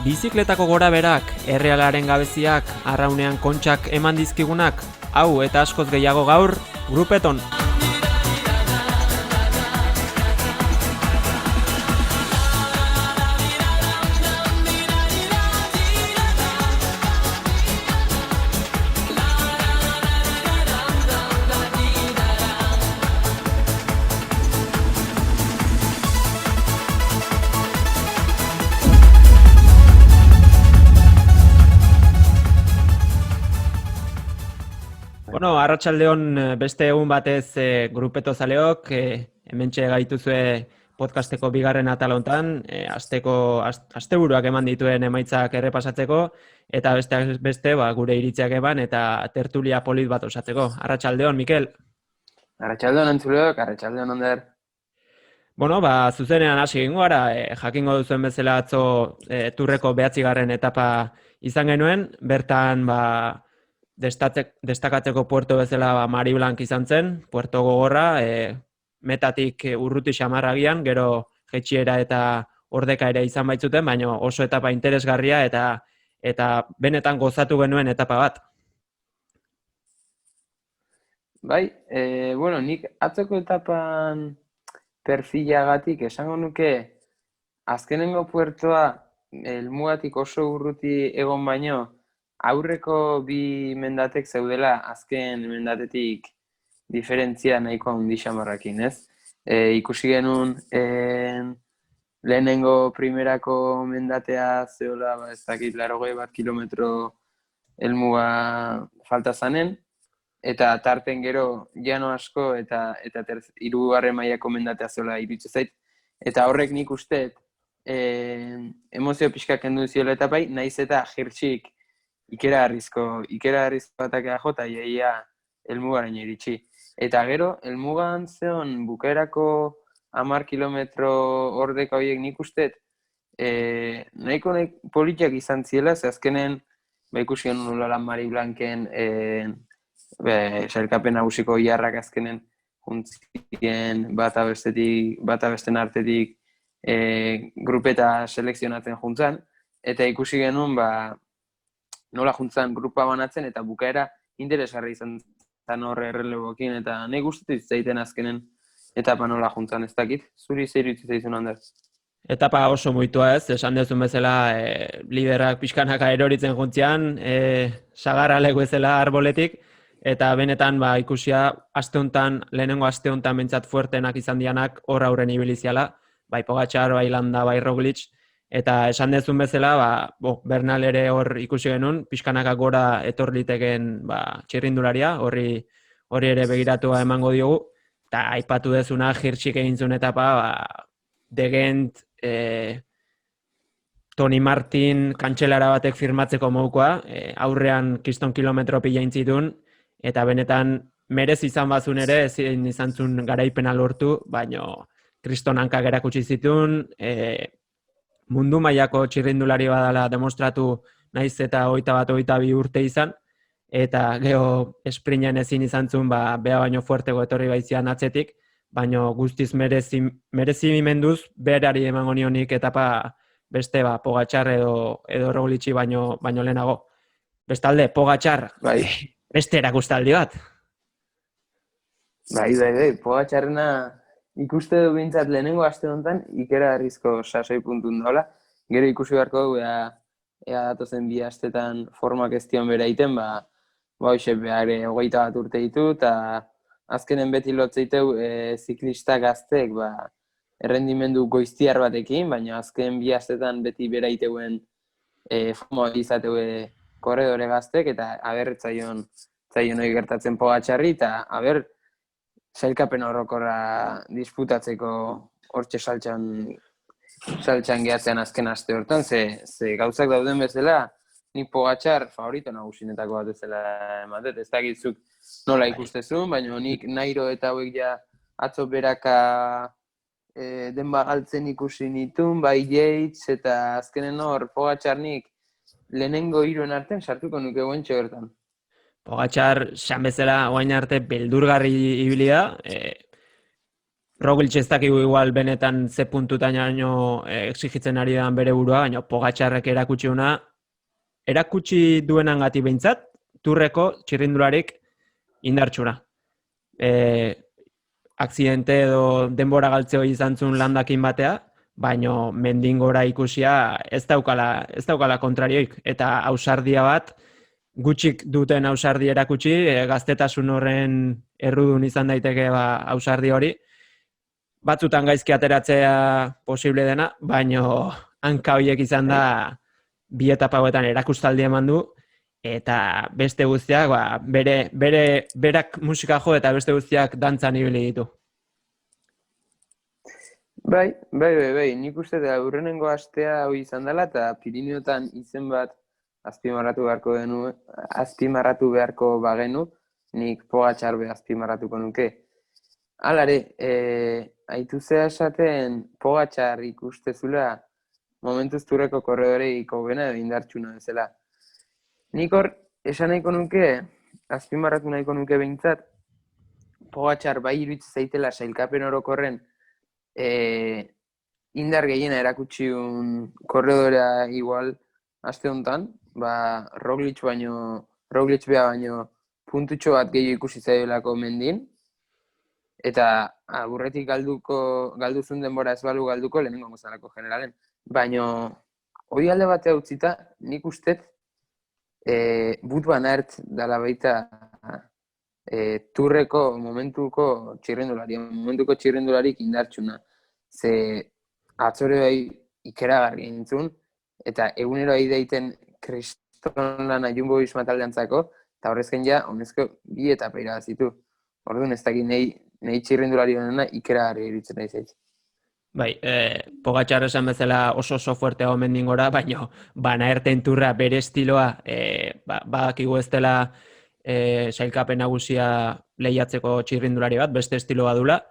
Bizikletako gora berak, errealaren gabeziak, arraunean kontxak eman dizkigunak, hau eta askoz gehiago gaur, Grupeton. Bueno, arratsaldeon beste egun batez Grupeto zaleok, hementxe gaituzue podcasteko bigarren atal hontan, asteburuak eman dituen emaitzak errepasatzeko, eta beste gure iritziak eman eta tertulia polit bat osatzeko. Arratsaldeon, Mikel. Arratsaldeon entzuleok, arratsaldeon Ander. Bueno, zuzenean hasi egingo gara, jakingo duzuen bezala atzo Turreko 9. etapa izan genuen, bertan destakatzeko puerto bezala Mari Blanc izan zen, puerto gogorra, metatik urruti xamarragian, gero jetxiera eta ordeka ere izan baitzuten, baina oso etapa interesgarria eta benetan gozatu genuen etapa bat. Bai, nik atzoko etapan perfilagatik esango nuke azkenengo puertoa helmugatik oso urruti egon baino aurreko bi mendatek zeudela azken mendatetik diferentzia nahiko handi xamarrakin, ez? Ikusi genuen lehenengo primerako mendatea zeola, ez dakit, 81 kilometro helmuga falta zanen, eta tarten gero jano asko eta hirugarren mailako mendatea zeola iritsi zait. Eta horrek nik uste emozio pixka kendu ziola etapai, naiz eta jertxik ikeragarrizko atakea jo eta iaia helmugaraino iritsi. Eta gero, helmugan zeon bukaerako 10 kilometro ordeka horiek nik uste nahiko politiak izan ziela, ze azkenen ikusi genuen nola Mari Blancen sailkapen nagusiko ilarrak azkenen juntzien bata besten artetik grupeta selekzionatzen juntzan, eta ikusi genuen nola juntzan grupa banatzen eta bukaera interesgarri izan zen horre errelebokin, eta nahi guztetu zaiten azkenen etapa nola juntzan, ez dakit. Zuri zer iritsi zaizun, Ander? Etapa oso muitua ez, esan dezun bezala liderak pixkanaka eroritzen juntzian, sagarra legu ezela arboletik, eta benetan ikusia lehenengo aste hontan bentsat fuertenak izan dianak hor aurren ibiliziala, bai Pogačar, bai Landa, bai Roglic, eta esan dezun bezala, Bernal ere hor ikusi genuen, pixkanaka gora etor liteken txirrindularia, horri ere begiratua emango diogu, eta aipatu dezuna Hirschi egin zuen etapa, De Gent, Toni Martin kantxelara batek firmatzeko modukoa, aurrean kiston kilometro pila intzitun, eta benetan merezi izan bazun ere, ezin izan zuen garaipena lortu, baino kriston hankak erakutsi zituen, mundu mailako txirrindulari badala demostratu naiz eta 21-22 urte izan, eta geho esprinen ezin izan zuen, bea baino fuertego etorri baizian atzetik, baino guztiz merezimenduz berari emango nionik etapa beste Pogačar edo Roglic baino lehenago. Bestalde, Pogačar, beste erakustaldi bat. Bai, Pogačarrena ikuste du bintzat lehenengo aste honetan ikeragarrizko sasoi puntun daula. Gero ikusi beharko dugu ea datozen bi astetan formak ez dion bera iten, hoxe behar 21 urte ditu, eta azkenen beti lotzeiteu ziklista gazteek errendimendu goiztiar batekin, baina azken bi astetan beti bera iteuen forma izateue korredore gaztek, eta zaion hori gertatzen Pogačarri, eta sailkapen orokorra disputatzeko hortxe saltxan gehatzean azken aste hortan, ze gauzak dauden bezala, nik Pogačar favorito nagusinetako bat ezela ematet, ez dakitzuk nola ikustezun, baina nik Nairo eta hauek ja atzo beraka denba galtzen ikusi nitun, bai Yates, eta azkenen hor Pogačar nik lehenengo hiruen artean sartuko nuke guentxe hortan. Pogačar, san bezala, oain arte beldurgarri ibili da, Roglic ez dakigu igual benetan ze puntutaino exigitzen ari da bere burua, baina Pogačarrek erakutsi duenangatik behintzat, Tourreko txirrindularik indartsuna. Akzidente edo denbora galtzeo izan zuen landakin batea, baino mendingora ikusia ez daukala kontrarioik, eta ausardia bat, gutxik duten ausardi erakutsi, gaztetasun horren errudun izan daiteke ausardi hori, batzutan gaizki ateratzea posible dena, baino hanka horiek izan da bi etapa hauetan erakustaldi eman du, eta beste guztiak berak musika jo eta beste guztiak dantzan ibili ditu. Bai, nik uste da aurrenengo astea hori izan dela eta Pirineotan izen bat azpimarratu beharko bagenu, nik Pogačar be azpimarratuko nuke. Halare, aitu zea esaten Pogačar ikustezula momentuz Tourreko korredoreiko bena edo indartsuna bezala. Nik hor, esan nahiko nuke, azpimarratu nahiko nuke behintzat, Pogačar bai iruditzen zaitela sailkapen orokorren indar gehiena erakutsiun korredorea igual aste honetan, Roglic bea baino puntutxo bat gehiago ikusi zailako mendin, eta aurretik galduzun denbora ez balu galduko lehenengo gozalako generalen. Baino, hori alde batea utzita, nik ustet Wout van Aert dala baita Tourreko momentuko txirrindularik indartsuna. Ze atzore bai ikeragarri nintzun, eta egunero ari daiten kriston lana Jumbo Visma taldeantzako, eta horrezken ja, honezko bi etapa irabazitu. Orduan ez dakit nahi txirrindulari honena ikeragarri iruditzen nahi zaiz. Bai, Pogačar esan bezala oso fuertea omen gora, baina Van Aerten Tourra bere estiloa, badakigu ez dela sailkapen nagusia lehiatzeko txirrindulari bat, beste estiloa dula,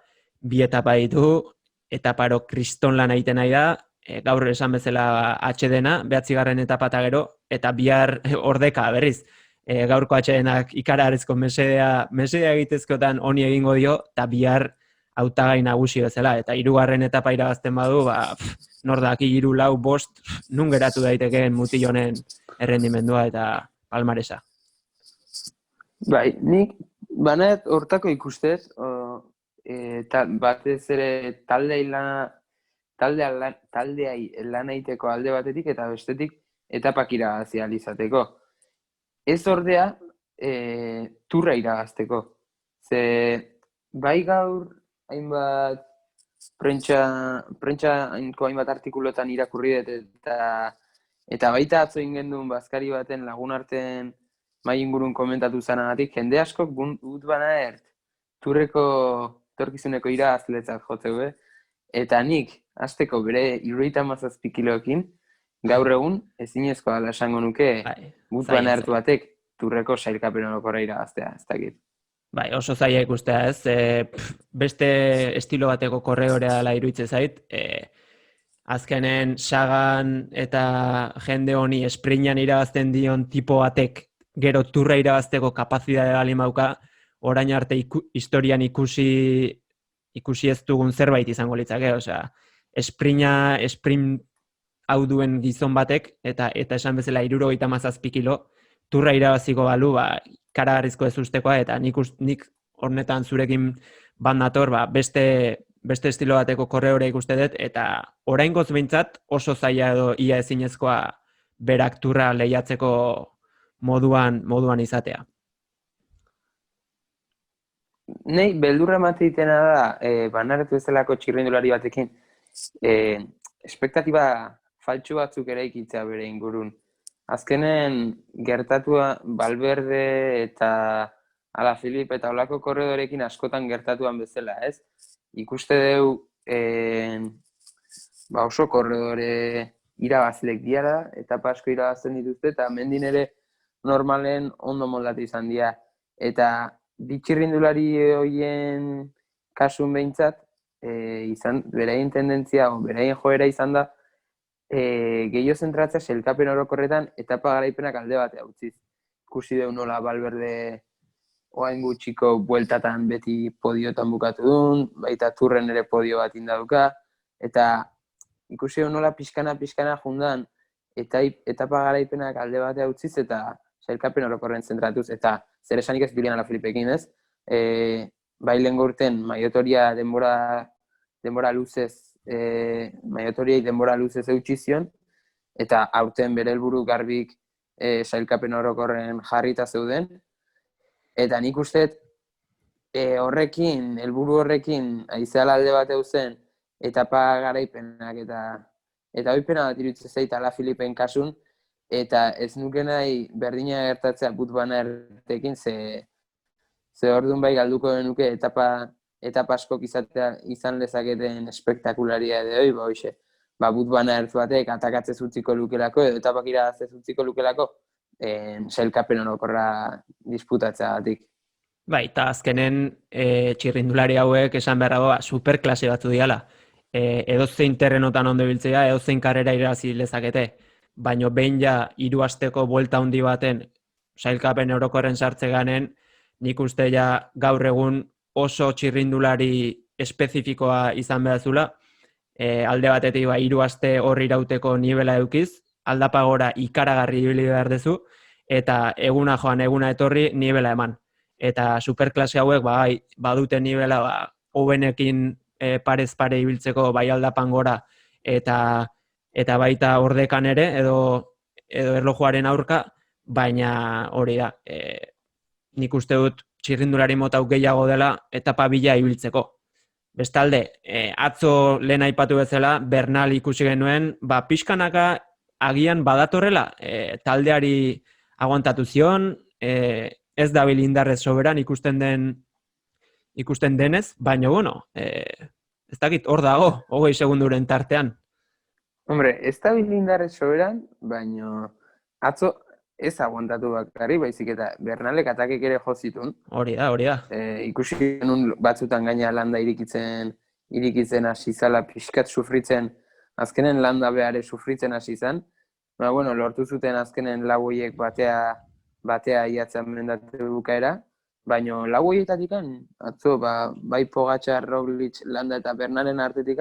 bi etapa ditu, etaparo kriston lan egiten nahi da, gaur esan bezala atxedena, 9. etapa eta gero, eta bihar ordeka berriz, gaurko atxedenak ikaragarrizko mesedea egitezkotan honi egingo dio, eta bihar hautagai nagusi bezala, eta 3. etapa irabazten badu, nor daki 3, 4, 5, nun geratu daitekeen mutil honen errendimendua eta palmaresa. Bai, nik banaet hortako ikustez, batez ere taldeai lan egiteko alde batetik eta bestetik etapak irabazi ahal izateko. Ez ordea, Tourra irabazteko. Ze bai gaur hainbat prentxako hainbat artikulotan irakurri dut eta baita atzo ingendun bazkari baten lagunarten mai ingurun komentatu zanagatik, jende askok Wout van Aert Tourreko torkizuneko irabazletzat jotzeu, eta nik hasteko bere 77 kiloekin gaur egun ezinezkoa dela esango nuke Wout van Aert batek Tourreko sailkapen orokorra irabaztea, ez dakit. Bai, oso zaila ikustea, ez? Beste estilo bateko korredorea dela iruditzen zait. Azkenen Sagan eta jende honi esprintan irabazten dion tipo batek gero Tourra irabazteko kapazitatea baldin dauka, orain arte historian ikusi ez dugun zerbait izango litzake, osea, sprint hau duen gizon batek eta esan bezala 77 kilo Tourra irabaziko balu, ikaragarrizko ez ustekoa, eta nik hornetan zurekin bat nator, beste estilo bateko korreore ikuste dut, eta oraingoz behintzat oso zaila edo ia ezinezkoa berak Tourra lehiatzeko moduan izatea. Nei, beldurra emateitena da, Van Aert bezalako txirrindulari batekin, espektatiba faltsu batzuk eraikitzea bere ingurun. Azkenen gertatua Valverde eta Alaphilippe eta olako korredorekin askotan gertatuan bezala, ez? Ikuste deu oso korredore irabazlek diara, etapa asko irabazten dituzte, eta mendin ere normalen ondo moldatu izan dira. Eta bitxirrindulari horien kasun behintzat, beraien tendentzia, beraien joera izan da, gehiago zentratzea sailkapen orokorretan etapa garaipenak alde batea utziz. Ikusi deu nola Valverde oain gutxiko bueltatan beti podiotan bukatu duen, baita turren ere podio bat indauka, eta ikusi nola pixkana jundan, eta etapa garaipenak alde batea utziz eta sailkapen orokorren zentratuz, eta zer esanik ez Julian Alaphilippekin ez, bai lehengo urten maiotoria denbora luzez, maiotoriai denbora luzez eutxi zion, eta aurten bere helburu garbik sailkapen orokorren jarrita zeuden, eta nik uste horrekin, helburu horrekin, aizeala alde bat euzen, etapa garaipenak eta oipena bat iruditzen zait Alaphilippen kasun, eta ez nuke nahi berdina gertatzea Wout van Aertekin, ze orduan bai galduko denuke etapa askok izan lezaketen espektakularia edo hoxe. Wout van Aert batek atakatzez utziko lukelako, edo etapak irabaztez utziko lukelako, sailkapen orokorra disputatzeagatik. Bai, eta azkenen txirrindulari hauek esan behar dago superklase batzu diala. Edozein terrenotan ondo biltzea, edozein karrera irabazi lezakete. Baina behin ja 3 asteko buelta handi baten sailkapen orokorren sartze ganen, nik uste ja gaur egun oso txirrindulari espezifikoa izan behar zula. Alde batetik 3 aste horri irauteko nibela edukiz, aldapa gora ikaragarri ibili behar dezu, eta eguna joan, eguna etorri nibela eman. Eta superklase hauek badute nibela hobenekin parez pare ibiltzeko bai aldapan gora eta baita ordekan ere edo erlojuaren aurka, baina hori da. Nik uste dut txirrindulari mota gehiago dela etapa bila ibiltzeko. Bestalde, atzo lehen aipatu bezala, Bernal ikusi genuen, pixkanaka agian badatorrela, taldeari aguantatu zion, ez dabil indarrez soberan ikusten denez, baina bueno, ez dakit hor dago, 20 segunduren tartean. Hombre, ez dabil indarrez soberan, baina atzo ez aguantatu bakarri, baizik eta Bernalek atakek ere jo zituen. Hori da. Ikusi genuen batzutan gaina landa irikitzen hasi zala, pixkat sufritzen, azkenen landa behare sufritzen hasi zan. Bueno, lortu zuten azkenen lau horiek batea iatzen mendatu bukaera, baina lau horietatik atzo, bai Pogačar, Roglic, Landa eta Bernalen artetik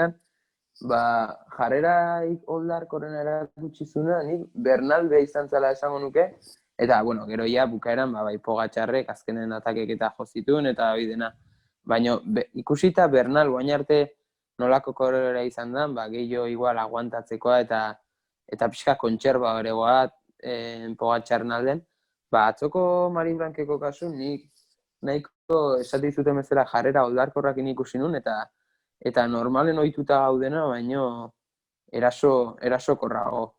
jarreraik oldarkoren erakutsi zuna, nik Bernal beha izan zela esango nuke, eta, bueno, gero ja bukaeran, bai Pogačarrek azkenen atakek eta jozituen, eta bidena. Baina ikusita Bernal guain arte nolako korrera izan da, gehiago igual aguantatzekoa eta pixka kontserba horregoa Pogačarren alden, atzoko Marin Blankeko kasu nik nahiko esate dizuten bezala jarrera oldarkorrakin ikusi nun, eta normalen ohituta gaudena, baino erasokorrago.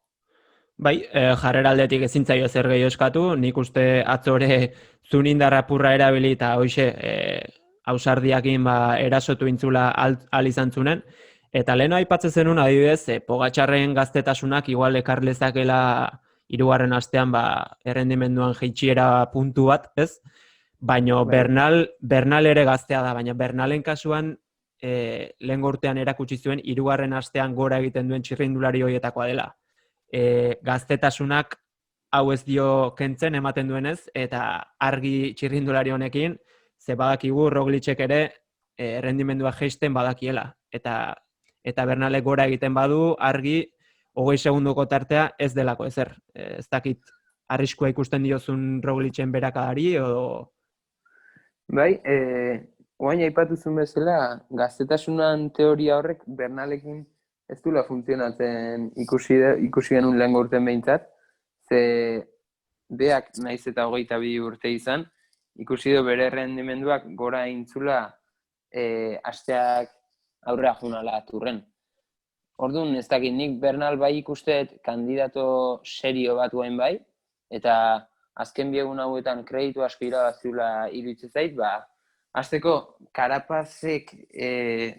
Bai, jarrera aldetik ezin zaio zer gehiago eskatu, nik uste atzore zunindarra purra erabili eta hoxe ausardiakin erasotu intzula al izan zunen. Eta leheno aipatzen zenun adibidez, Pogačarren gaztetasunak igual ekar lezakela 3. astean errendimenduan jeitsiera puntu bat, ez? Baina Bernal ere gaztea da, baina Bernalen kasuan lehen urtean erakutsi zuen 3. astean gora egiten duen txirrindulari horietakoa dela. Gaztetasunak hau ez dio kentzen ematen duenez, eta argi txirrindulari honekin, ze badakigu Roglicek ere errendimendua jeisten badakiela. Eta Bernalek gora egiten badu, argi 20 segunduko tartea ez delako ezer. Ez dakit arriskua ikusten diozun Roglicen berakadari, edo... Bai, oain aipatu zuen bezala, gaztetasunan teoria horrek Bernalekin ez duela funtzionatzen ikusi genuen lehen urten behintzat, ze beak naiz eta 22 urte izan, ikusi du bere errendimenduak gora intzula asteak aurrera junala turren. Orduan, ez dakit, nik Bernal bai ikusteet kandidato serio bat guain bai, eta azken biegun hauetan kreditu asko irabazula iruditzen zait, hasteko Carapazek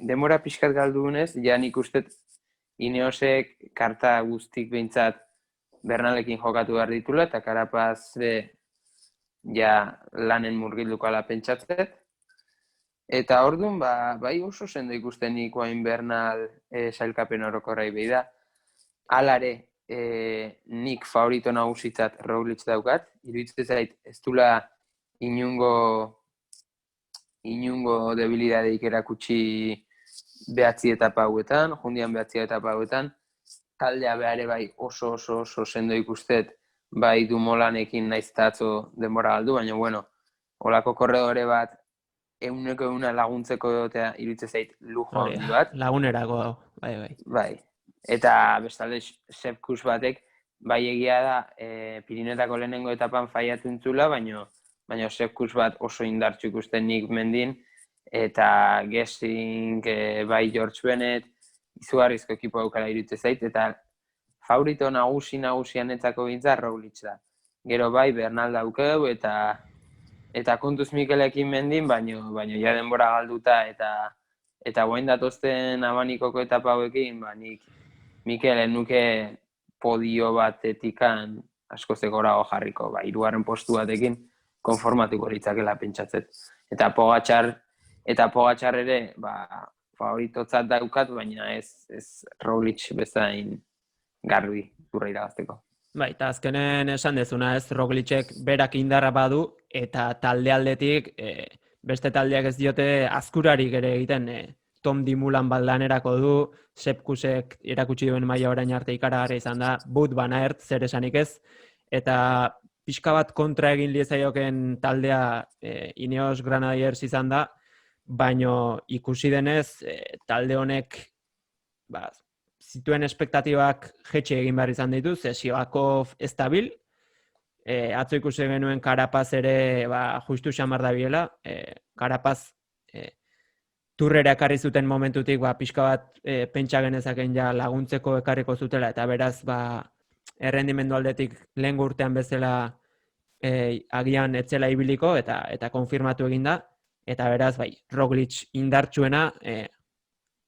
demora pixkat galdugunez, ja nik usteet Ineosek karta guztik behintzat Bernalekin jokatu behar ditula, eta Carapaz ja lanen murgilduko ala pentsatzet. Eta orduan, bai oso sendo ikusten ikuain Bernal sailkapen orokorrai behi da. Alare, nik favorito nagusitzat Roglic daukat, iruditzen zait ez dula inungo inungo debilidadeik erakutsi behatzi etapa hauetan, jundian behatzi etapa hauetan, taldea behare bai oso sendo ikustet, bai Dumolanekin naiz eta atzo denbora galdu, baina bueno, olako korredore bat, 100% laguntzeko egotea iruditzen zait lujo Hori handi da, bat. lagunerako, bai. Bai. Eta bestalde Sepkus batek, bai egia da, Pirinetako lehenengo etapan faiatu intzula, baina Sepkus bat oso indartsu ikusten nik mendin, eta Gessing, bai George Bennett, izugarrizko ekipo aukara iruditzen zait, eta favorito nagusianetzako bintza Roglic da. Gero bai Bernal daukeu, eta kontuz Mikelekin mendin, baino ja denbora galduta, eta guain datozten abanikoko etapa hauekin, nik Mikelen nuke podio batetikan asko zegorago jarriko, 3. postu batekin konformatuko litzakela pentsatzet. Eta Pogačar ere, favoritotzat daukat, baina ez Roglic bezain garbi turra irabazteko. Bai, eta azkenen esan dezuna ez, Roglicek berak indarra badu, eta talde aldetik, beste taldeak ez diote azkurarik ere egiten, Tom Dumoulin baldanerako du, Sepkusek erakutsi duen maila orain arte ikaragarria izan da, Wout van Aert zer esanik ez, eta pixka bat kontra egin liezaioken taldea Ineos Grenadiers izan da, baino ikusi denez, talde honek zituen espektatibak jetxe egin behar izan ditu, Sivakov ez dabil, atzo ikusi genuen Carapaz ere justu xamar da biela, Carapaz turrera ekarri zuten momentutik pixka bat pentsa genezaken ja laguntzeko ekarriko zutela, eta beraz errendimendu aldetik lehen urtean bezala agian etzela ibiliko, eta konfirmatu egin da, eta beraz Roglic indartsuena,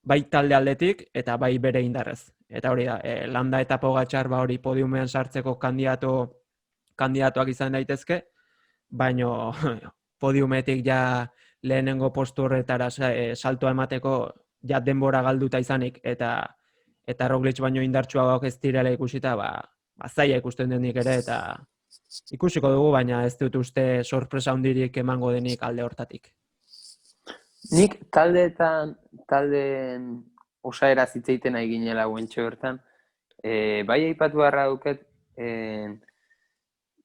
bai talde aldetik eta bai bere indarrez. Eta hori da, Landa eta Pogačar hori podiumean sartzeko kandidatuak izan daitezke, baino podiumetik ja lehenengo postu horretara saltoa emateko ja denbora galduta izanik eta Roglic baino indartsuagoak ez direla ikusita, zaila ikusten denik ere, eta ikusiko dugu, baina ez dut uste sorpresa handirik emango denik alde hortatik. Nik taldeen osaera zitzeiten nahi ginela guentxo bertan. Bai aipatu beharra duket,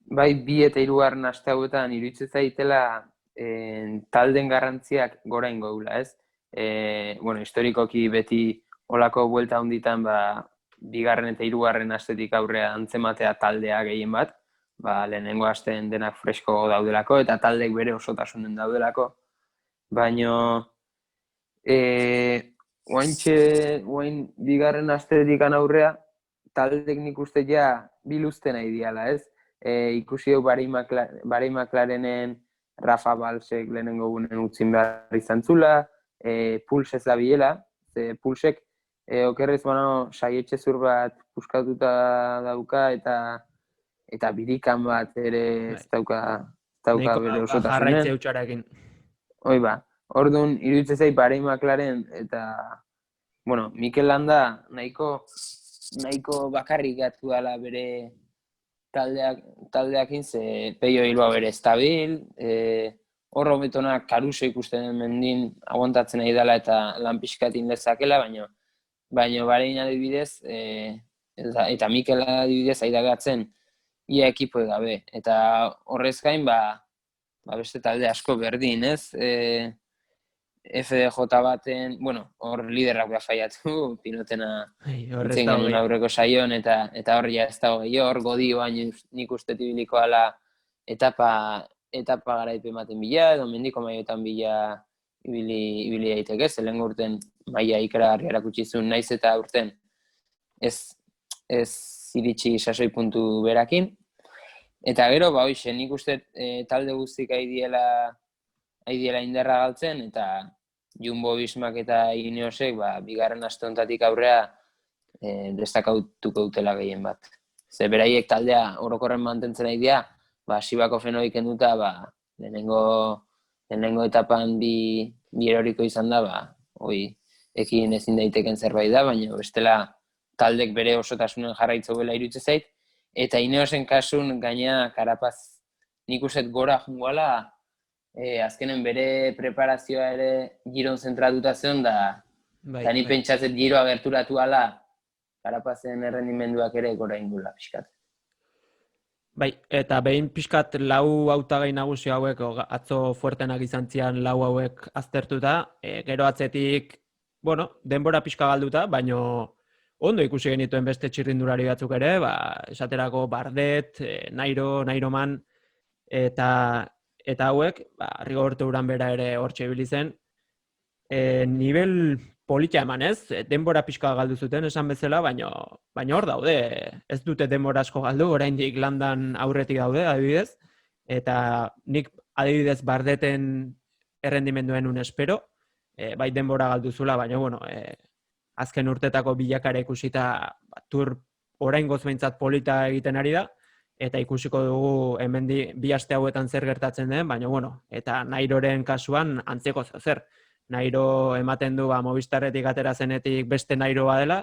bai 2 eta 3. aste hauetan iruditzen zaitela talden garrantziak gora ingo dula, ez? Historikoki beti olako buelta handitan 2. eta 3. astetik aurrea antzematea taldea gehien bat, lehenengo asteen denak fresko daudelako eta taldek bere osotasunen daudelako. Baina, guain 2. astetik aurrea, taldek nik uste ja biluzten nahi diala, ez? Ikusi dugu Barei McLarenen Rafa Balsek lehenengo gunen utzin behar izan zula, Puls ez da bilela, Pulsek okerrez saietxe zur bat puskatuta dauka, eta birikan bat ere ez dauka bere osotasunen. Jarraitze hutsarekin. Hoi orduan iruditzen zait Barei McLaren eta, Mikel Landa nahiko bakarrik gatu dela bere taldeakin, ze Peio Hilba bere estabil, horro betonak Caruso ikusten mendin aguantatzen nahi dela eta lan pixkatin dezakela, baina Barein adibidez, eta Mikel adibidez aidagatzen ia ekipo gabe. Eta horrez gain, beste talde asko berdin, ez? FDJ baten, hor liderrak faiatu, Pinotena itzen genuen aurreko saion, eta hor ja ez dago hor, Godi baino nik uste tibiliko ala etapa garaipen ematen bila, edo mendiko maioetan bila ibili daiteke, zelen urten maila ikaragarri erakutsi zuen naiz eta urten ez iritsi sasoi puntu berakin. Eta gero, nik uste talde guztik aidiela indarra galtzen, eta Jumbo Vismak eta Ineosek 2. aste honetatik aurrea destakautuko dutela gehien bat. Ze beraiek taldea orokorren mantentzen nahi dira, Sivako fenoik kenduta, lehenengo etapan bi eroriko izan da, ekin ezin daiteken zerbait da, baina bestela taldek bere osotasunen jarraitzo bela iruditzen zait, eta Ineosen kasun gaina Carapaz nik uste gora jungoala azkenen bere preparazioa ere giron zentratuta zeon Bai, eta ni bai. pentsatzen giroa gerturatu ala Carapazen errendimenduak ere gora ingula pixkat. Bai, eta behin pixkat lau hautagai nagusi hauek, atzo fuertenak izan zian lau hauek aztertuta, gero atzetik, bueno, denbora pixka galduta, baino ondo ikusi genituen beste txirrindulari batzuk ere, esaterako Bardet, Nairo Man, eta hauek, Rigoberto Uran bera ere hortxe ibili zen, nivel polita eman ez, denbora pixka galdu zuten esan bezala, baina hor daude, ez dute denbora asko galdu, oraindik landan aurretik daude, adibidez, eta nik adibidez Bardeten errendimenduen espero, bai denbora galdu zula, baina bueno, azken urtetako bilakara ikusita tur oraingoz behintzat polita egiten ari da, eta ikusiko dugu hemen bi aste hauetan zer gertatzen den, baina bueno, eta Nairoren kasuan antzeko zer. Nairo ematen du Movistarretik atera zenetik beste Nairo dela,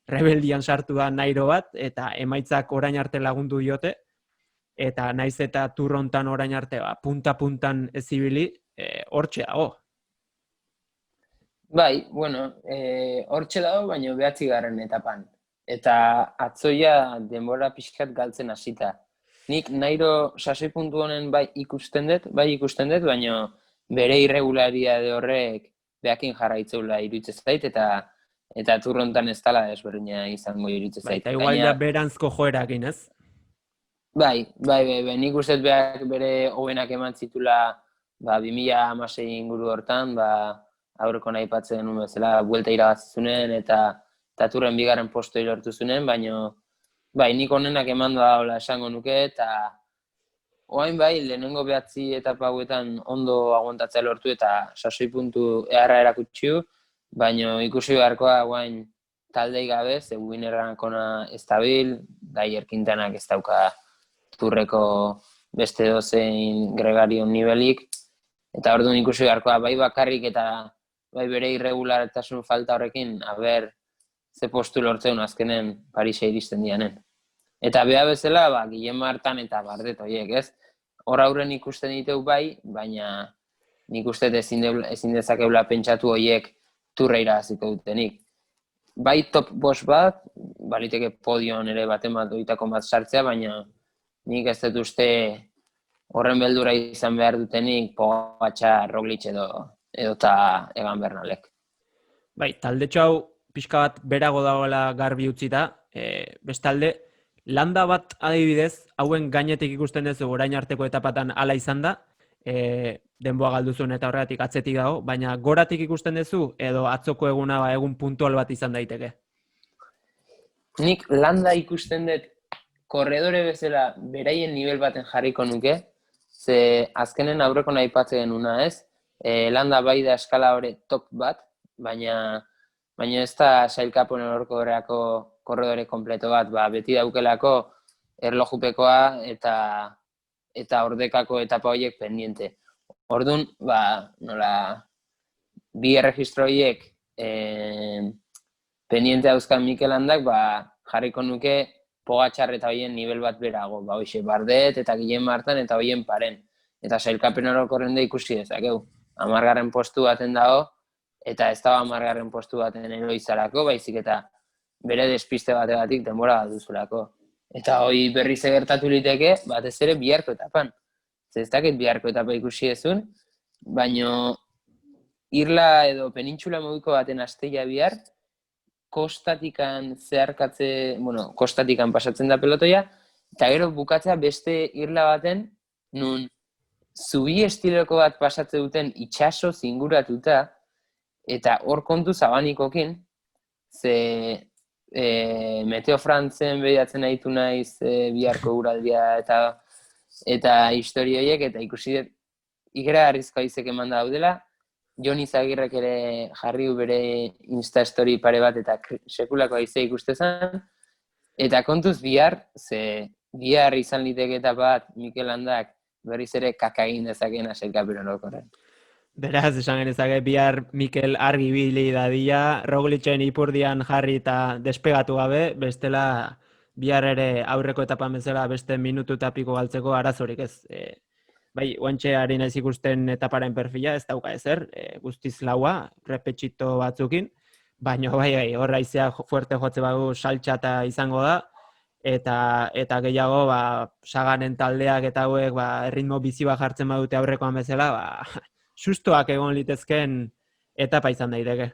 rebeldian sartu da Nairo bat, eta emaitzak orain arte lagundu diote, eta naiz eta turrontan orain arte punta-puntan ez ibili, hortxe dago. Bai, bueno, hortxe dago, baina 9. etapan. Eta atzoia denbora pixkat galtzen hasita. Nik Nairo 6 puntu honen bai ikusten dut, baina bere irregularitate horrek behakin jarraitzeula iruditzen zait, eta turrontan ez dela desberdina izango iruditzen zait. Eta igual da berantzko joerakin, ez? Bai, nik uste behar bere hobenak eman zitula 2016 inguru hortan, aurreko nahi patzen denun bezala, buelta irabazizunen eta turren 2. posto lortu zunen, baina bai, nik honenak eman da esango nuke, eta oain bai, lehenengo 9 etapa hauetan ondo aguantatzea lortu eta 6 puntu eharra erakutsiu, baina ikusi beharkoa oain taldei gabe, ze Winnerrankona estabil, Daier Quintanak ez dauka turreko beste dozein gregarion nivelik, eta orduan ikusi beharkoa bai bakarrik eta bai bere irregulartasun falta horrekin, ze postu lortzeun azkenen Parise iristen dianen. Eta beha bezala, Guillem Martin eta Bardet horiek, ez? Hor aurren ikusten diteu bai, baina nik uste ezin dezakeula pentsatu horiek turra irabaziko dutenik. Bai top 5 bat, baliteke podioan ere baten bat oitako bat sartzea, baina nik ez dut uste horren beldura izan behar dutenik Pogačar, Roglic edota Egan Bernalek. Bai, taldetxo hau pixka bat berago dagoela garbi utzita, bestalde, landa bat adibidez, hauen gainetik ikusten duzu orain arteko etapatan hala izan da, denboa galduzun eta horregatik atzetik dago, baina goratik ikusten duzu edo atzoko eguna egun puntual bat izan daiteke? Nik landa ikusten dut korredore bezala beraien nivel baten jarriko nuke, ze azkenen aurreko nahi patze genuna ez, landa bai da eskala hori top bat, baina ez da sailkapon horko horreako korredore kompleto bat, beti daukelako erlojupekoa eta ordekako etapa horiek pendiente. Orduan, bi erregistro horiek pendiente dauzkan Mikel Landak, jarriko nuke Pogačar eta horien nivel bat berago, hoxe Bardet eta Guillem Martin eta horien paren. Eta sailkapen orokorren da ikusi dezakegu. 10. postu baten dago, eta ez da 10. postu baten eroizarako, baizik eta bere despiste bategatik denbora bat duzulako. Eta hori berriz egertatu liteke, batez ere biharko etapan. Ez dakit biharko etapa ikusi ezun, baino irla edo penintxula moduko baten asteia bihar, kostatikan kostatikan pasatzen da pelotoia, eta gero bukatzea beste irla baten, nun zubi estiloko bat pasatzen duten itxaso zinguratuta, eta hor kontu zabanikokin, ze Meteo Frantzen behiatzen nahitu naiz biharko uraldia eta historia horiek, eta ikusi dut ikeragarrizko haizek eman daudela, Jon Izagirrek ere jarri bere Insta Story pare bat eta sekulako haizea ikustezan, eta kontuz bihar izan liteke eta bat Mikel Landak berriz ere kakagin dezakeen sailkapen orokorrean. Beraz, esan genezake, bihar Mikel argi ibili dadia, Roglicen ipurdian jarri eta despegatu gabe, bestela bihar ere aurreko etapan bezala beste minutu eta piko galtzeko arazorik ez. bai, oantxe ari naiz ikusten etaparen perfila, ez dauka ezer, guztiz laua, repetxito batzukin, baina bai, horra izea fuerte jotze bagu saltxata izango da, eta gehiago, Saganen taldeak eta hauek, erritmo bizi bat jartzen badute aurrekoan bezala, sustoak egon litezken etapa izan daiteke.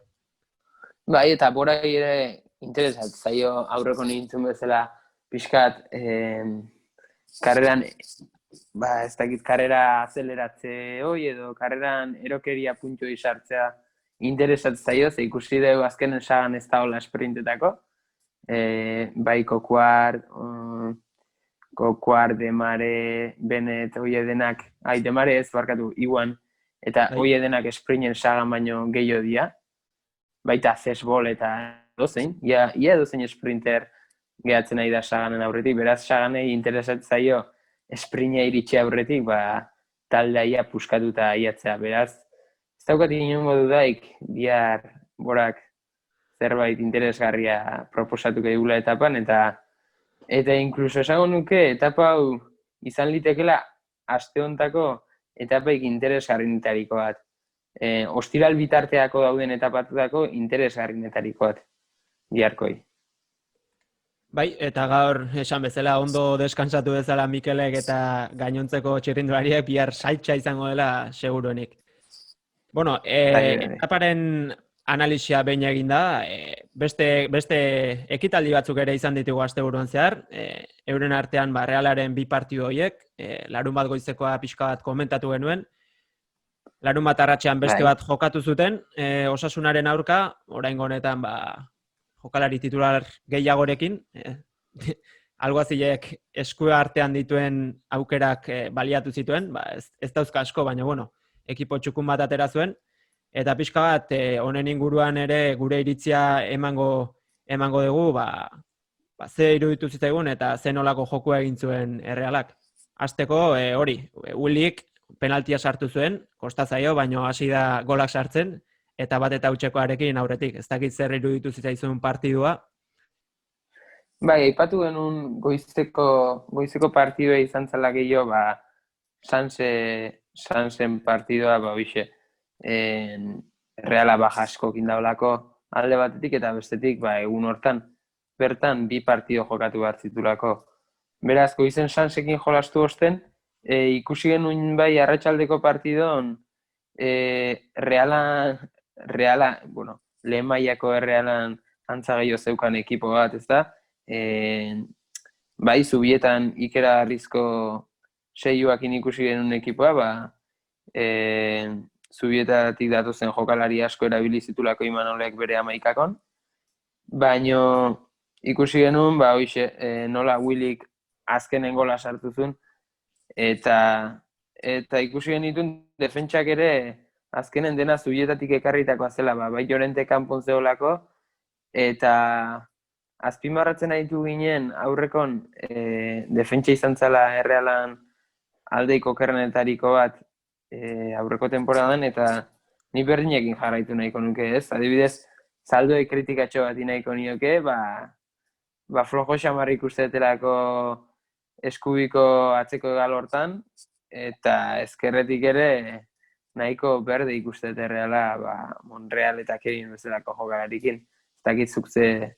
Bai, eta borai ere interesat zaio aurreko nintzen bezala pixkat karreran, ez dakit karrera azeleratze hoi edo karreran erokeria puntu izartzea interesat zaio, ze ikusi dugu azkenen Sagan ez da hola esprintetako. Bai, Kokuar, Demare, Bennett, hoi denak, Demare ez barkatu, Iwan, eta hoi denak esprinten Sagan baino gehiago dia. Baita Zesbol eta dozein, ia dozein sprinter gehatzen nahi da Saganen aurretik, beraz Saganei interesatzen zaio esprinea iritsi aurretik, taldea ia puskatuta aiatzea, beraz, ez daukat inongo dudaik, bihar borak zerbait interesgarria proposatuko digula etapan, eta inkluso esango nuke etapa hau izan litekela aste hontako etapaik interesgarrinetariko bat. Ostiral bitarteako dauden etapatutako interesgarrinetariko bat, biharkoi. Bai, eta gaur esan bezala ondo deskansatu bezala Mikelek eta gainontzeko txirrindulariek bihar saltxa izango dela seguruenik. Bueno, etaparen analisia behin egin da, beste ekitaldi batzuk ere izan ditugu asteburuan zehar, euren artean Realaren bi partidu horiek, larun bat goizekoa pixka bat komentatu genuen, larun bat arratsean beste bat jokatu zuten, Osasunaren aurka, oraingo honetan jokalari titular gehiagorekin, alguazilek eskua artean dituen aukerak baliatu zituen, ez dauzka asko, baina bueno, ekipo txukun bat atera zuen, eta pixka bat honen inguruan ere gure iritzia emango dugu, ze iruditu zitzaigun eta ze nolako jokua egin zuen Realak. Hasteko hori, Willik penaltia sartu zuen, kosta zaio, baina hasi da golak sartzen, eta bat eta hutsekoarekin aurretik. Ez dakit zer iruditu zitzaizun partidua. Bai, aipatu genuen goizeko partidua izan zela gehiago, Sansen partidua, hoxe, Reala askokin daulako alde batetik eta bestetik, egun hortan, bertan bi partido jokatu behar zitulako. Beraz, goizen Sansekin jolastu osten, ikusi genuen bai arratsaldeko partidon Reala, lehen mailako Realan antza gehiago zeukan ekipo bat, ez da? Bai, Zubietan Ikera Arrizko seioakin ikusi genuen ekipoa, Zubietatik datozen jokalari asko erabili zitulako Imanolek bere amaikakon, baina ikusi genuen, nola Willik azkenen gola sartu zuen, eta ikusi genituen defentsak ere azkenen dena Zubietatik ekarritakoa zela, bai Llorente kanpon zeolako, eta azpimarratzen ditu ginen aurrekon defentsa izan zela Errealan aldeiko okerrenetariko bat aurreko temporadan, eta ni berdinekin jarraitu nahiko nuke, ez? Adibidez, saldoei kritikatxo bat nahiko nioke, flojo xamarri ikustetelako eskubiko atzeko egal hortan, eta ezkerretik ere nahiko berde ikusteet Erreala Monreal eta Kevin bezalako jokalarikin. Ez dakitzuk ze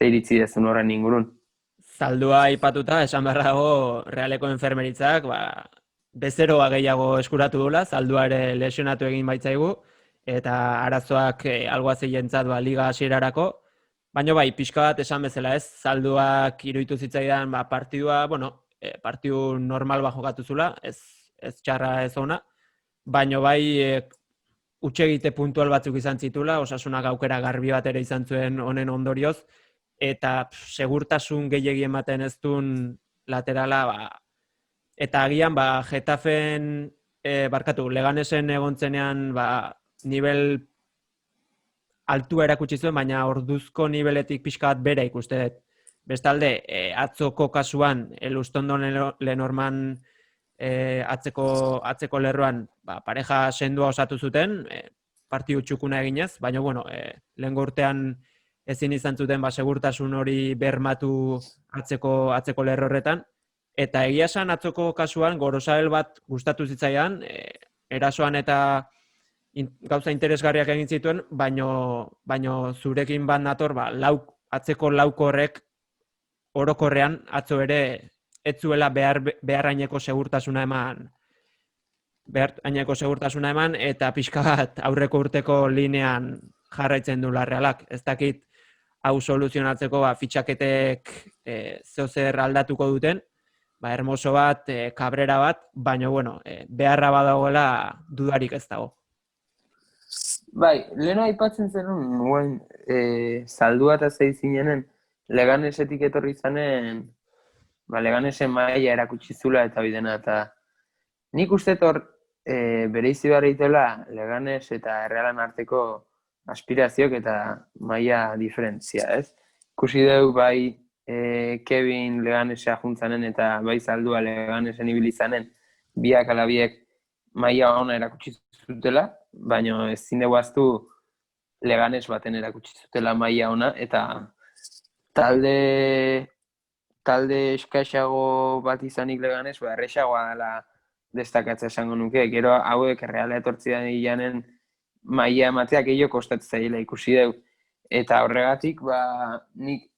iritzi dezun horren ingurun. Zaldua aipatuta, esan beharrago Realeko enfermeritzak, bezeroa gehiago eskuratu dula, zaldua ere lesionatu egin baitzaigu, eta arazoak alguazilentzat liga hasierarako, baina bai, pixka bat esan bezala ez, zalduak iruditu zitzaidan partidua, partidu normal bat jokatu zula, ez txarra ez ona, baina bai utxegite puntual batzuk izan zitula, Osasunak aukera garbi bat ere izan zuen honen ondorioz, eta segurtasun gehiegi ematen ez duen laterala, eta agian Getafen, Leganesen egontzenean nivel altua erakutsi zuen, baina orduzko niveletik pixka bat bera ikuste dut. Bestalde, atzoko kasuan, Elustondo Lenorman atzeko lerroan pareja sendua osatu zuten, partidu txukuna eginez, baina lehengo urtean ezin izan zuten segurtasun hori bermatu atzeko lerro horretan, Eta egia esan atzoko kasuan Gorosabel bat gustatu zitzaidan, erasoan eta gauza interesgarriak egin zituen, baino zurekin bat nator, atzeko lauko horrek orokorrean atzo ere ez zuela beharraineko segurtasuna eman, eta pixka bat aurreko urteko linean jarraitzen du Realak. Ez dakit hau soluzionatzeko fitxaketek zeozer aldatuko duten, Hermoso bat, Cabrera bat, baina beharra badagoela dudarik ez dago. Bai, leheno aipatzen zenun, nuen saldua eta zeizinenen Leganesetik etorri zanen, Leganesen maila erakutsi zula eta bidena, eta nik uste hor bereizi behar egitela Leganes eta Errealan arteko aspirazioak eta maila diferentzia, ez? Ikusi dugu bai Kevin Leganesea juntzanen eta bai Zaldua Leganesen ibili zanen, biak ala biek maila ona erakutsi zutela, baina ezin dugu ahaztu Leganes baten erakutsi zutela maila ona, eta talde eskaxago bat izanik Leganes, erresagoa dela destakatza esango nuke. Gero hauek Reala etortzi janen maila ematea gehiago kostatzen zaila ikusi dugu. Eta horregatik, nik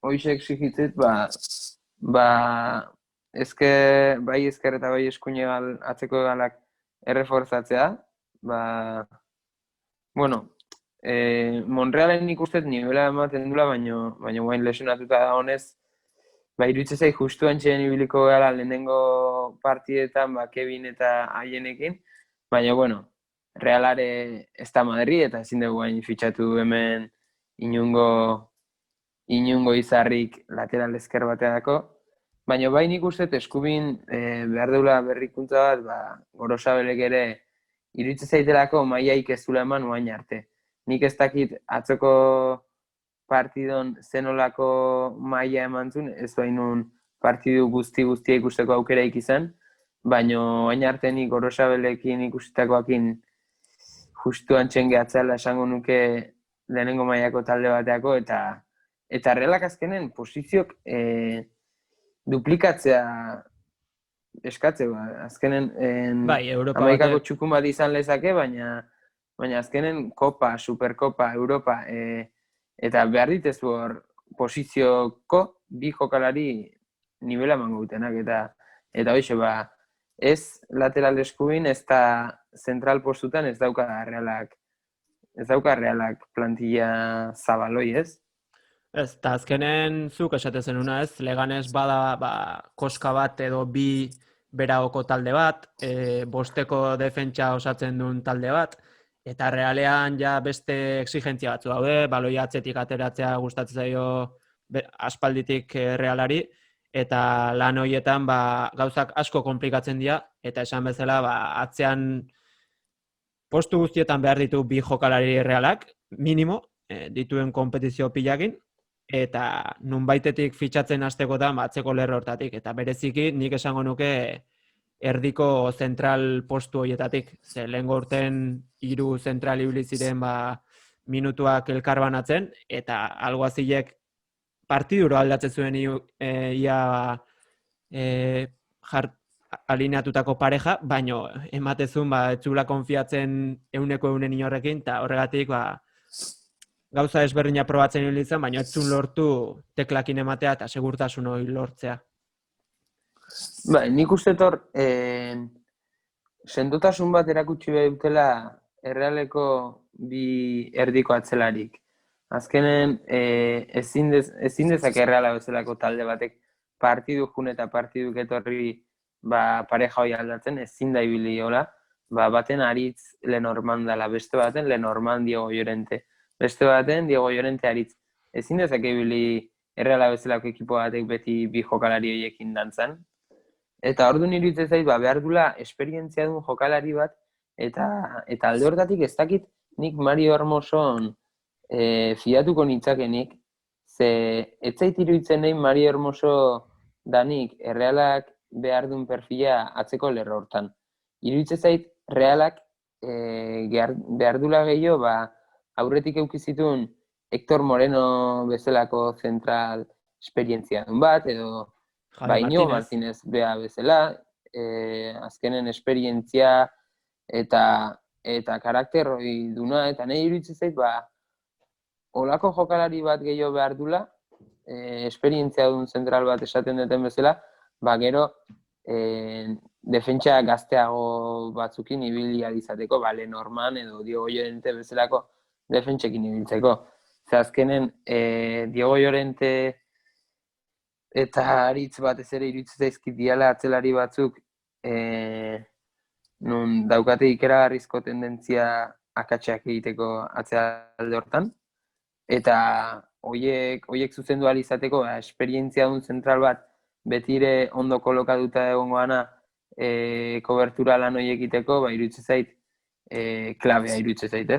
hoxe exigitzet, bai ezker eta bai eskuine atzeko galak erreforzatzea. Monrealen ikustet nivela ematen dula, baina guain lesionatuta da honez, iruditzen zait justu antxeen ibiliko gara lehenengo partidetan, Kevin eta haienekin, baina, Realare ez da Madrid, eta ezin dugu guain fitxatu hemen inungo izarrik lateral ezker bateako, baina nik uste eskubin behar deula berrikuntza bat, Gorosabelek ere iruditzen zaitelako mailaik ez dula eman oain arte. Nik ez dakit atzoko partidon zenolako maila eman zuen, ez bainun partidu guztia ikusteko aukeraik izan, baina oain arte nik Gorosabelekin ikustetakoakin justu antxen gehatzela esango nuke lehenengo mailako talde bateako, eta Realak azkenen posiziok duplikatzea eskatzeko, azkenen Amerikako txukun bat izan lezake, baina azkenen Kopa, Superkopa, Europa, eta behar ditezu hor pozizioko bi jokalari nivela emango dutenak, eta hoxe, ez lateral eskubin, ez da zentral postutan ez dauka Realak plantilla zabaloi, ez? Ez, eta azkenen zuk esate zenuna ez, Leganes bada koska bat edo bi beraoko talde bat, bosteko defentsa osatzen duen talde bat, eta Realean ja beste exigentzia batzu daude, baloi atzetik ateratzea gustatzen zaio aspalditik Realari, eta lan horietan gauzak asko konplikatzen dira, eta esan bezala atzean postu guztietan behar ditu bi jokalari Realak, minimo, dituen konpetizio pilakin, eta nunbaitetik fitxatzen hastekotan atzeko lerro hortatik, eta bereziki nik esango nuke erdiko zentral postu horietatik. Ze lehengo urten 3 zentral ibili ziren minutuak elkar banatzen, eta alguazilek partiduro aldatzen zuen ia alineatutako pareja, baino ematezun etzula konfiatzen 100% inorrekin, eta horregatik gauza ezberdina probatzen hil izan, baina etzun lortu teklakin ematea eta segurtasun hori lortzea. Nik uste hor, sendotasun bat erakutsi behar dutela Errealeko bi erdiko atzelarik. Azkenen, ezin dezak Erreala bezalako talde batek partidu jun eta partiduk etorri pareja hori aldatzen, ezin da ibili hola, baten Aritz Lenormand dela, beste baten Lenormand Diego Llorente. Beste baten, Diego Llorente Aritz. Ezin dezak ibili Erreala bezalako ekipo batek beti bi jokalari horiekin dantzan. Eta orduan iruditzen zait, behar dula esperientzia duen jokalari bat, eta alde hortatik ez dakit nik Mario Hermoson fiatuko nitzakenik, ze ez zait iruditzen nahi Mario Hermoso danik Errealak behar duen perfila atzeko lerro hortan. Iruditzen zait, Realak behar dula gehiago, aurretik eukizitun Hector Moreno bezalako zentral esperientzia duen bat, edo Javi Inigo Martínez. Martínez bea bezala, azkenen esperientzia eta karakter hori duna, eta nahi iruditzen zait, olako jokalari bat gehiago behar dula, esperientzia duen zentral bat esaten duten bezala, gero defentsa gazteago batzukin ibili izateko, Lenormand edo Diego Llorente bezalako defentsekin ibiltzeko. Ze azkenen Diego Llorente eta Aritz batez ere iruditzen zaizkit diala atzelari batzuk nun daukate ikeragarrizko tendentzia akatsak egiteko atzealde hortan, eta hoiek zuzendu ahal izateko esperientzia duen zentral bat betire ondo kolokatuta egongoana kobertura lan hori egiteko, iruditzen zait klabea iruditzen zait,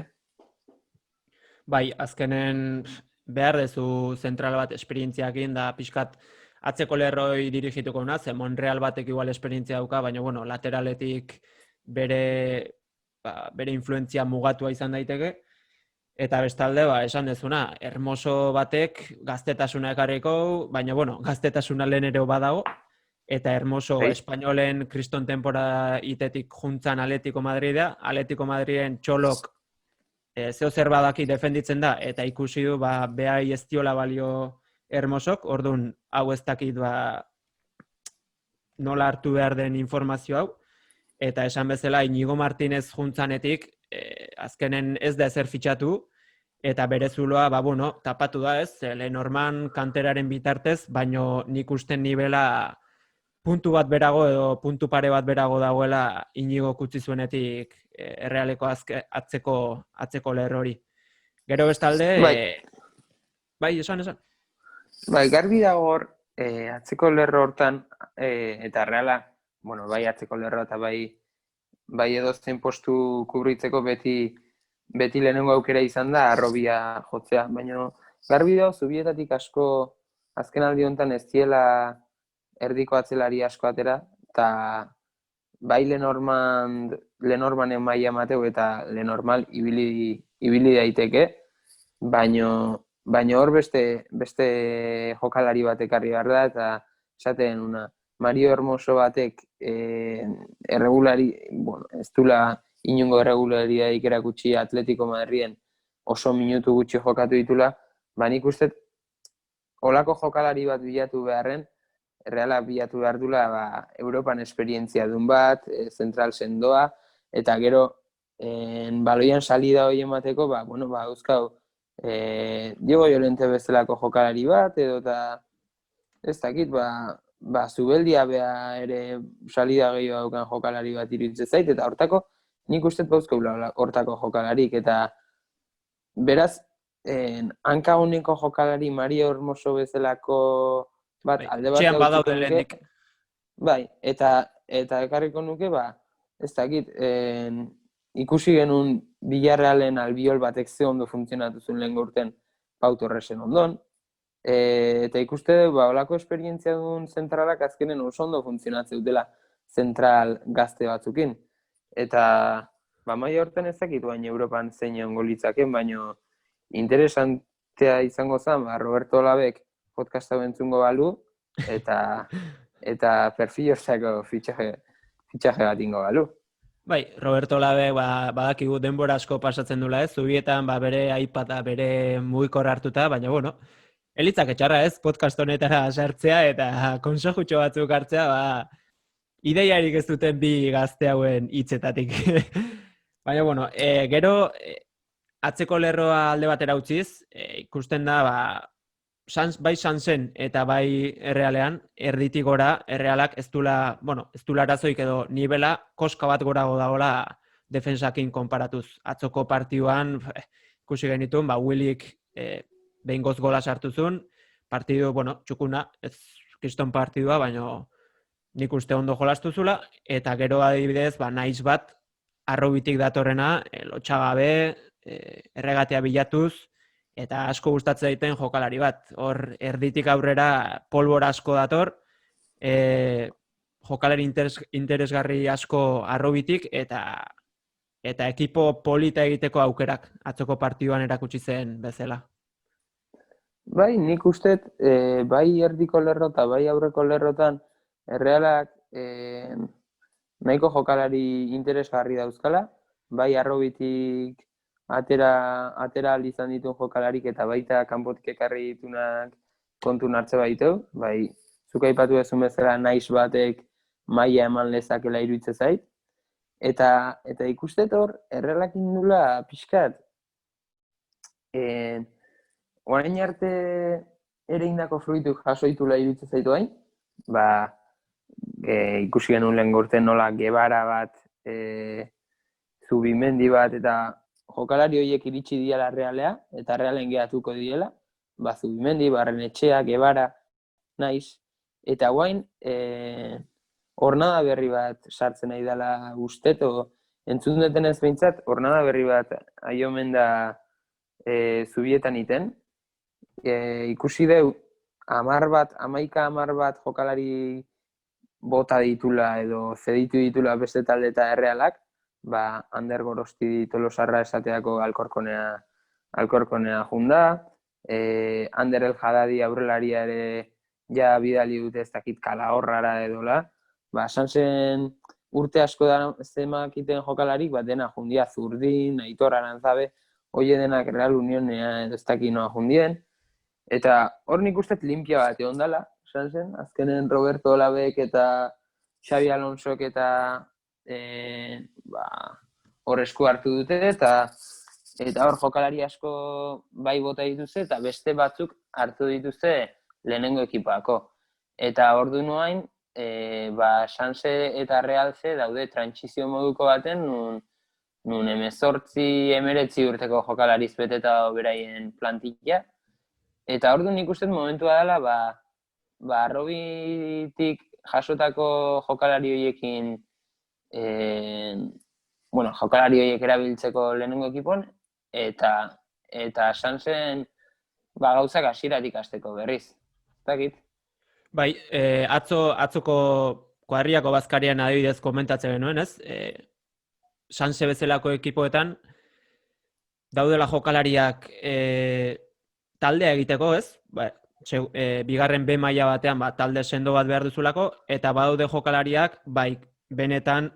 Bai, azkenen behar dezu zentral bat esperientziakin da pixkat atzeko lerroi dirigituko na, ze Monreal batek igual esperientzia dauka, baina bueno, lateraletik bere influentzia mugatua izan daiteke. Eta bestalde, esan dezuna, Hermoso batek gaztetasuna ekarriko, baina bueno, gaztetasuna lehen ere badago, eta Hermoso espainolen kriston tempora itetik juntzan Atletico Madridea, Atletico Madriden txolok zeo zer badaki defenditzen da, eta ikusi du, behai ez diola balio Hermosok, orduan hau ez dakit nola hartu behar den informazio hau, eta esan bezala Inigo Martínez juntzanetik, azkenen ez da ezer fitxatu, eta bere zuloa, tapatu da ez, Lenormand kanteraren bitartez, baino nik usten nibela puntu bat berago edo puntu pare bat berago dagoela Inigo kutsi zuenetik Errealeko atzeko lerro hori. Gero bestalde, bai, esan. Garbi dago hor, atzeko lerro hortan, eta Erreala, bai atzeko lerro eta bai edozein postu kubritzeko beti lehenengo aukera izan da arrobia jotzea, baina garbi dago zubietatik asko azken aldi honetan ez diela erdiko atzelari asko atera, eta bai Lenormanden maila mateu eta Lenormand ibili daiteke, baina hor beste jokalari bat ekarri behar da, eta esaten una, Mario Hermoso batek ez dula inungo erregulariadik erakutsi Atletico Madriden oso minutu gutxi jokatu ditula, nik uste olako jokalari bat bilatu beharren, Erreala bilatu behar dula Europan esperientzia dun bat, zentral sendoa, eta gero baloian salida hori emateko, euskau Diego Llorente bezalako jokalari bat, edo eta ez dakit, Zubeldia bea ere salida gehiago daukan jokalari bat iruditzen zait, eta hortako nik uste bauzkeula hortako jokalarik, eta beraz, hankaguneko jokalari Mario Hermoso bezalako bat alde bat badaude lehenik. Bai, eta ekarriko nuke, ez dakit, ikusi genuen Villarrealen Albiol batek ze ondo funtzionatu zuen lehen urten Pau Torresen ondon, eta ikuste du, olako esperientzia duen zentralak azkenen oso ondo funtzionatzen dutela zentral gazte batzukin. Eta, maila horten ez dakit baina Europan zein ongo litzaken, baina interesantea izango zen, Roberto Labek podcasta bentzungo balu, eta perfil orzako fitxaje bat ingo balu. Bai, Roberto Labe badakigu denbora asko pasatzen dula ez, zubietan bere iPada bere mugikor hartuta, baina elitzak etxarra ez, podcast honetara sartzea eta konsejutxo batzuk hartzea, ideiarik ez duten bi gazte hauen hitzetatik. Baina gero atzeko lerroa alde batera utziz, ikusten da bai Sansen eta bai Errealean, erditik gora, Errealak ez dula arazoik edo nivela koska bat gorago dagoela defensakin konparatuz. Atzoko partioan, ikusi genituen, Willik behingoz gola sartu zuen, partidu, txukuna, ez kriston partidua, baina nik uste ondo jolastu zula, eta gero adibidez, naiz bat, arrobitik datorrena, lotxagabe, erregatea bilatuz, eta asko gustatzen daiten jokalari bat. Hor, erditik aurrera polbora asko dator, jokalari interesgarri asko arrobitik, eta ekipo polita egiteko aukerak atzoko partioan erakutsi zen bezala. Bai, nik uste, bai erdiko lerro eta bai aurreko lerrotan, Errealak nahiko jokalari interesgarri dauzkala, bai arrobitik atera ahal izan dituen jokalarik eta baita kanpotik ekarri ditunak kontun hartze baitu, bai, zuk aipatu duzun bezala naiz batek maila eman lezakela iruditzen zait, eta ikustet hor, Errealak indula pixkat, orain arte ere indako fruituk jasoitula iruditzen zaitu hain, ba, ikusi genuen lehen urtean nola Gebara bat, Zubimendi bat, eta jokalari horiek iritsi diela Realea, eta Realen gehatuko diela, ba, Zubimendi, Barrenetxea, Gebara, naiz, eta guain, hornada berri bat sartzen nahi dela ustet, entzun duten ez behintzat, hornada berri bat aio omen da Zubietan iten, ikusi deu, 11 bat jokalari bota ditula edo zeditu ditula beste talde eta Errealak, ba, Ander Gorosti Tolosarra esateako alkorkonea junda, Ander El Haddadi aurrelaria ere ja bidali dute ez dakit Kalahorrara edola, ba, zen urte asko da zemakiten jokalarik, bat dena jundia Zurdin, Aitor Arantzabe, hoie denak Real Unionea edo ez dakit noa jundien, eta hor nik uste limpia bat egon dela, zen, azkenen Roberto Olabek eta Xabi Alonsok eta hor esku hartu dute, eta hor jokalari asko bai bota dituzte, eta beste batzuk hartu dituzte lehenengo ekipako. Eta hor du noain, Sanse eta Realze daude trantsizio moduko baten, nun 18-19 urteko jokalariz beteta beraien plantilla, eta hor du nik uste momentua dela, arrobitik jasotako jokalari horiekin, jokalari horiek erabiltzeko lehenengo ekipon, eta Sansen gauzak hasieratik hasteko berriz. Zakit? Bai, atzoko kuadriako bazkarian adibidez komentatzen genuen, ez? Sanse bezalako ekipoetan daudela jokalariak taldea egiteko, ez? Ba, bigarren B maila batean talde sendo bat behar duzulako, eta badaude jokalariak, bai, benetan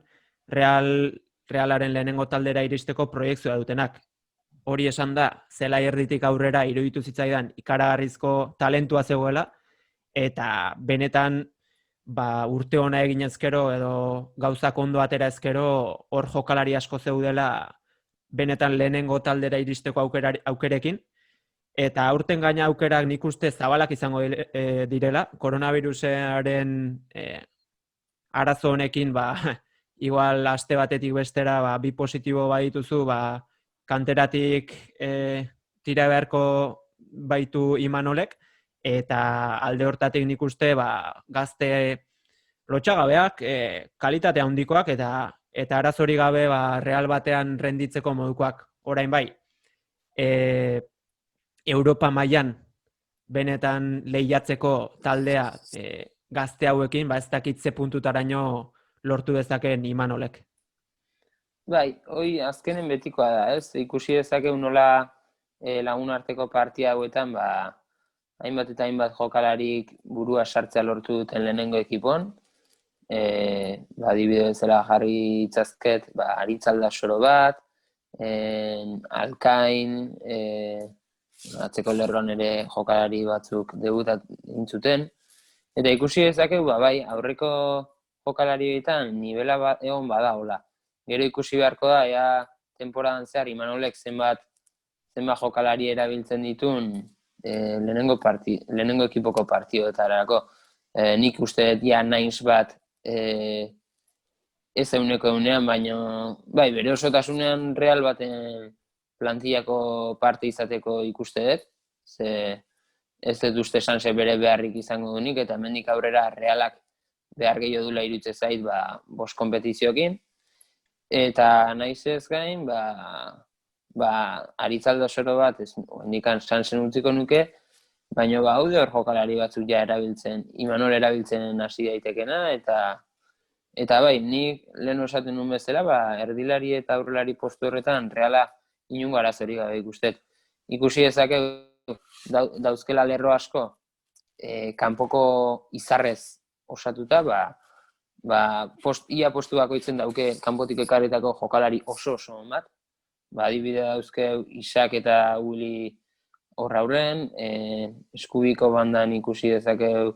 Realaren lehenengo taldera iristeko proiektzioa dutenak. Hori esan da, zela erditik aurrera iruditu zitzaidan ikaragarrizko talentua zegoela, eta benetan urte ona egin ezkero edo gauzak ondo atera ezkero hor jokalari asko zeudela benetan lehenengo taldera iristeko aukerekin. Eta aurten gaina aukerak nik uste zabalak izango direla, koronavirusaren arazo honekin, igual aste batetik bestera bi positibo badituzu, kanteratik tira beharko baitu Imanolek, eta alde hortatik nik uste gazte lotxagabeak, kalitate handikoak, eta arazori gabe Real batean renditzeko modukoak. Orain bai, Europa mailan benetan lehiatzeko taldea gazte hauekin, ez dakitze puntutaraino lortu dezakeen Imanolek. Bai, hoi azkenen betikoa da, ez? Ikusi dezakeu nola lagun arteko partia hauetan, hainbat eta hainbat jokalarik burua sartzea lortu duten lehenengo ekipon. Adibide bezala jarri itzazket, Aritzalda soro bat, Alkain, atzeko lerroan ere jokalari batzuk debutat intzuten. Eta ikusi dezakegu, bai, aurreko jokalari horietan nivela egon badagoela. Gero ikusi beharko da, ea temporadan zehar Imanolek zenbat jokalari erabiltzen ditun lehenengo ekipoko partioetarako. Nik uste ja naiz bat ez euneko eunean, baina bai, bere osotasunean Real baten plantillako parte izateko ikuste dut, ze ez dut uste Sanse bere beharrik izango dunik, eta hemendik aurrera Realak behar gehiago dula irutze zait 5 konpetizioekin, eta naiz ez gain, Aritzalda soro bat, hendikan Sansen utziko nuke, baina haude hor jokalari batzuk ja erabiltzen, Imanol erabiltzen hasi daitekena, eta bai, nik lehen osaten nuen bezala, erdilari eta aurrelari postu horretan Reala inungo arazorik gabe ikustet. Ikusi dezake dauzkela lerro asko, kanpoko izarrez osatuta, ia postu bakoitzen dauke kanpotik ekarritako jokalari oso on bat. Adibide dauzke Isak eta Willy hor aurren, eskubiko bandan ikusi dezakeu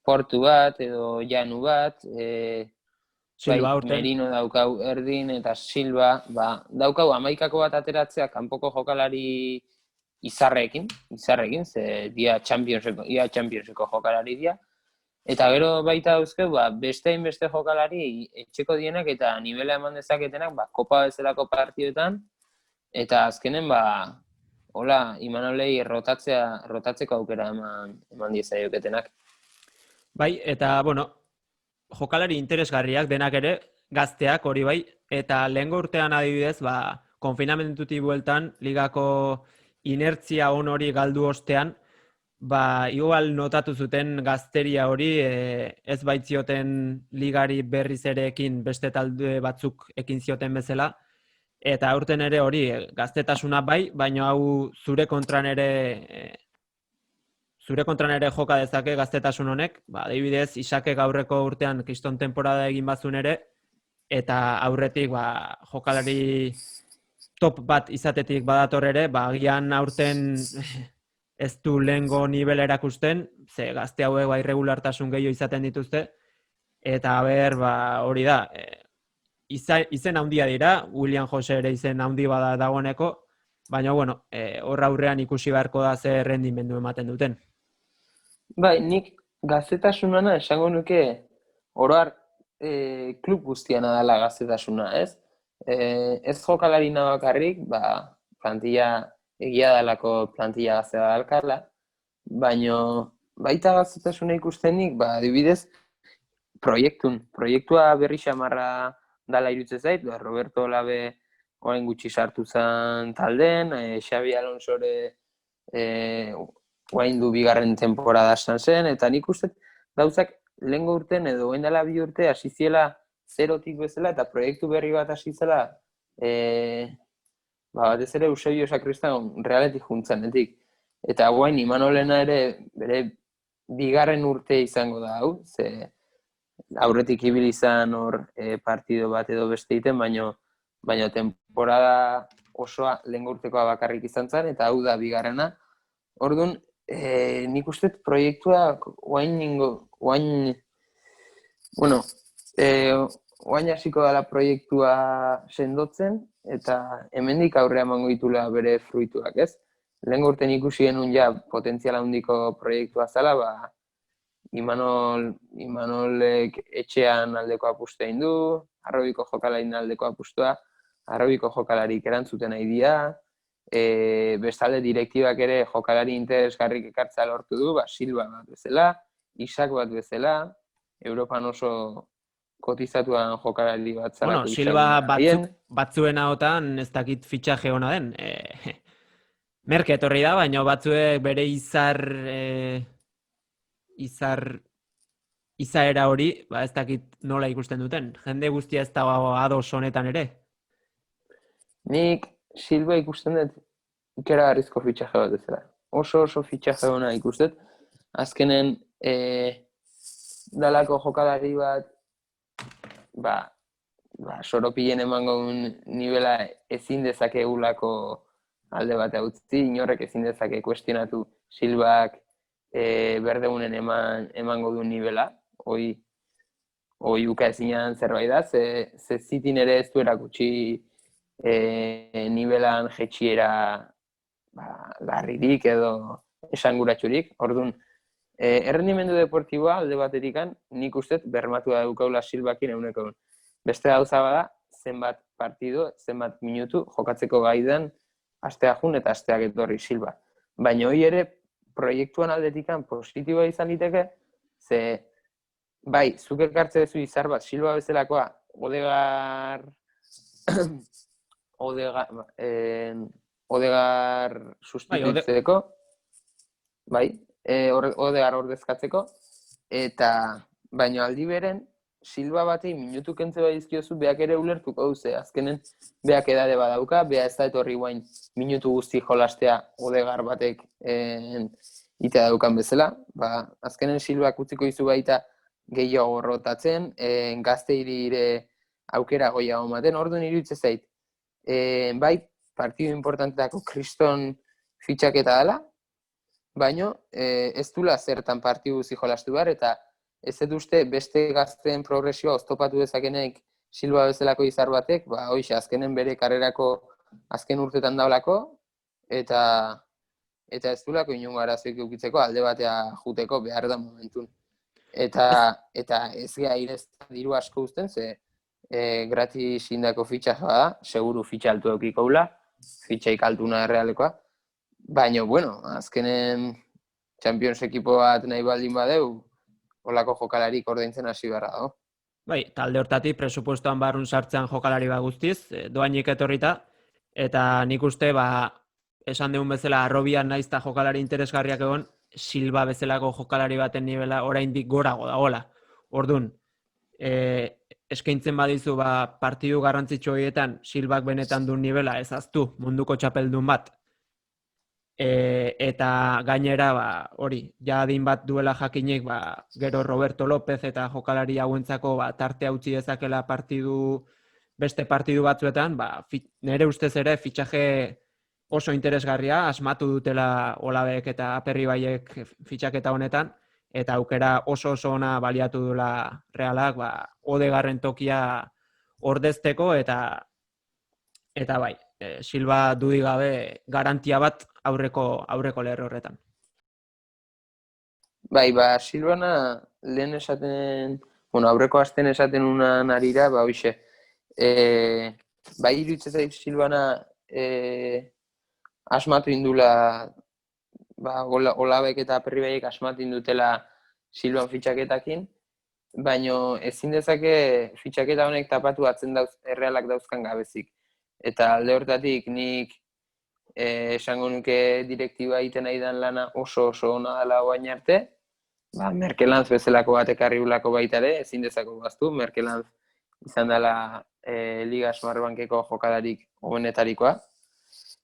Portu bat edo Janu bat, Silva aurten. Merino daukau erdin eta Silva, daukau 11 bat ateratzea kanpoko jokalari izarrekin, ze dia Championseko jokalari dia. Eta gero baita dauzkeu, beste jokalari etxeko dienak eta nivela eman dezaketenak, kopa bezalako partidoetan, eta azkenen, hola, Imanolei rotatzeko aukera eman diezaioketenak. Bai, eta, bueno, jokalari interesgarriak denak ere, gazteak hori bai, eta lehengo urtean adibidez, konfinamentutik bueltan, ligako inertzia on hori galdu ostean, igual notatu zuten gazteria hori, ez baitzioten ligari berriz ere ekin beste talde batzuk ekin zioten bezala, eta aurten ere hori gaztetasuna bai, baina hau zure kontran ere joka dezake gaztetasun honek, adibidez, Isakek aurreko urtean kriston temporada egin bazun ere, eta aurretik jokalari top bat izatetik badator ere, agian aurten ez du lehengo nivela erakusten, ze gazte hauek irregulartasun gehiago izaten dituzte, eta hori da, izen handia dira, William Jose ere izen handi bada dagoeneko, baina, bueno, horra aurrean ikusi beharko da ze rendimendu ematen duten. Bai, nik gaztetasunana esango nuke oroar klub guztiana dela gaztetasuna, ez? Ez jokalari bakarrik, plantilla egia dalako plantilla gaztea dalkarla, baina baita gaztetasuna ikusten nik, adibidez, proiektua berri xamarra dala iruditzen zait, Roberto Olabe orain gutxi sartu zen talden, Xabi Alonsore orain du bigarren temporada esan zen, eta nik uste gauzak lehengo urten edo orain dela 2 urte hasi ziela zerotik bezala, eta proiektu berri bat hasi zela, batez ere Eusebio Sakristan Realetik juntzanetik. Eta orain Imanolena ere bere bigarren urte izango da hau, ze aurretik ibili izan hor partido bat edo beste egiten, baina temporada osoa lehengo urtekoa bakarrik izan zen, eta hau da bigarrena. Orduan, nik uste proiektua oain hasiko dela proiektua sendotzen, eta hemendik aurrea emango ditula bere fruituak, ez? Lehengo urten ikusi genuen potentziala handiko proiektua zela, Imanolek etxean aldeko apustua egin du, Arrobiko jokalarin aldeko apustua, Arrobiko jokalarik erantzuten nahi dira, bestalde direktibak ere jokalari interesgarrik ekartzea lortu du, Silva bat bezala, Isak bat bezala, Europan oso kotizatuan jokalari bat zalako. Bueno, Silva batzuen ahotan ez dakit fitxaje ona den. Merke etorri da, baina batzuek bere izaera hori, ez dakit nola ikusten duten. Jende guztia ez dago ados honetan ere. Nik Silva ikusten dut ikeragarrizko fitxaje bat ezela. Oso fitxaje ona ikustet. Azkenen dalako jokalari bat soropien emango nivela ezin dezakegulako alde bat utzi, inorrek ezin dezake kuestionatu Silvak berdeunen emango du nivela, hoi uka ezinan zerbait da, ze zitin ere ez du erakutsi nivelan jetxiera larririk edo esanguratsurik. Orduan, errendimendu deportiboa alde baterikan nik ustez bermatu da daukaula Silvakin eguneko. Beste gauza bada, zenbat partido, zenbat minutu jokatzeko gaidan astea jun eta asteak etorri Silva. Baina hori ere proiektuan aldetikan positiboa izan liteke, ze bai, zuk ekartze duzu izar bat Silva bezalakoa, Odegar sustitutzeko, Odegar ordezkatzeko, eta baino aldi beren, Silva batei minutu kentze badizkiozu, beak ere ulertuko duze, azkenen beak edade badauka, bea ez da etorri guain minutu guzti jolastea Odegaard batek itea daukan bezala, azkenen Silvak utziko izu baita gehiago rotatzen, gazteiri ere aukera goiago ematen, orduan iruditzen zait, bai, partidu importantetako kriston fitxaketa dela, baino ez dula zertan partidu guzi jolastu behar, eta ez dut uste beste gazteen progresioa oztopatu dezakenek Silva bezalako izar batek, hoxe, azkenen bere karrerako azken urtetan daulako, eta ez dulako inongo arazoik eukitzeko alde batea juteko behar da momentun. Eta ez geha irez diru asko uzten, ze gratis indako fitxa da, seguru fitxa altu eukikoula, fitxaik altuna errealekoa, baina, bueno, azkenen Champions ekipo bat nahi baldin badeu, holako jokalarik ordaintzen hasi beharra dago. Bai, talde hortatik presupuestoan barrun sartzean jokalari bat guztiz, doainik etorrita, eta nik uste, esan deun bezala, arrobian naizta jokalari interesgarriak egon, Silva bezalako jokalari baten nivela oraindik gorago dagoela. Orduan, eskaintzen badizu partidu garrantzitsu horietan Silvak benetan duen nivela ezaztu munduko txapeldun bat, eta gainera hori, adin bat duela jakinik gero Roberto López eta jokalari hauentzako tartea utzi dezakela beste partidu batzuetan, nire ustez ere fitxaje oso interesgarria, asmatu dutela Olabek eta Aperribaiek fitxaketa honetan, eta aukera oso ona baliatu duela Realak, Odegaarren tokia ordezteko, eta bai, Silva dudik gabe garantia bat aurreko lerro horretan. Bai, Silvana lehen esaten, aurreko asten esaten unan arira, hoxe, bai iruditzen zait Silvana asmatu indula, Olabek eta Aperribaiek asmatu indutela Silvan fitxaketakin, baino ezin dezake fitxaketa honek tapatu atzen Errealak dauzkan gabezik. Eta alde hortatik nik esango nuke direktiba egiten nahi dan lana oso ona dela oain arte, Merkelanz bezalako bat ekarri ulako baita ere, ezin dezako baztu, Merkelanz izan dela Liga Smartbankeko jokalarik hobenetarikoa.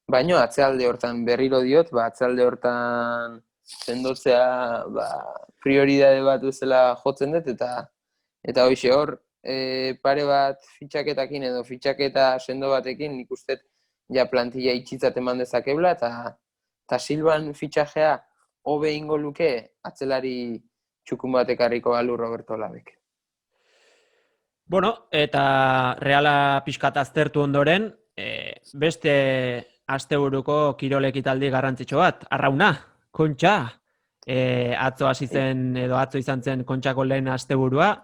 Baina atzealde hortan berriro diot, atzealde hortan sendotzea prioridade bat bezala jotzen dut, eta hoxe hor, pare bat fitxaketakin edo fitxaketa sendo batekin nik uste plantilla itxitzat eman dezakebla, eta Silvan fitxajea hobe ingo luke atzelari txukun batekarriko balu Roberto Olabek. Bueno, eta Reala pixkat aztertu ondoren, beste asteburuko kirol ekitaldi garrantzitsu bat, Arrauna, Kontxa, atzo hasi zen edo atzo izan zen Kontxako lehen asteburua,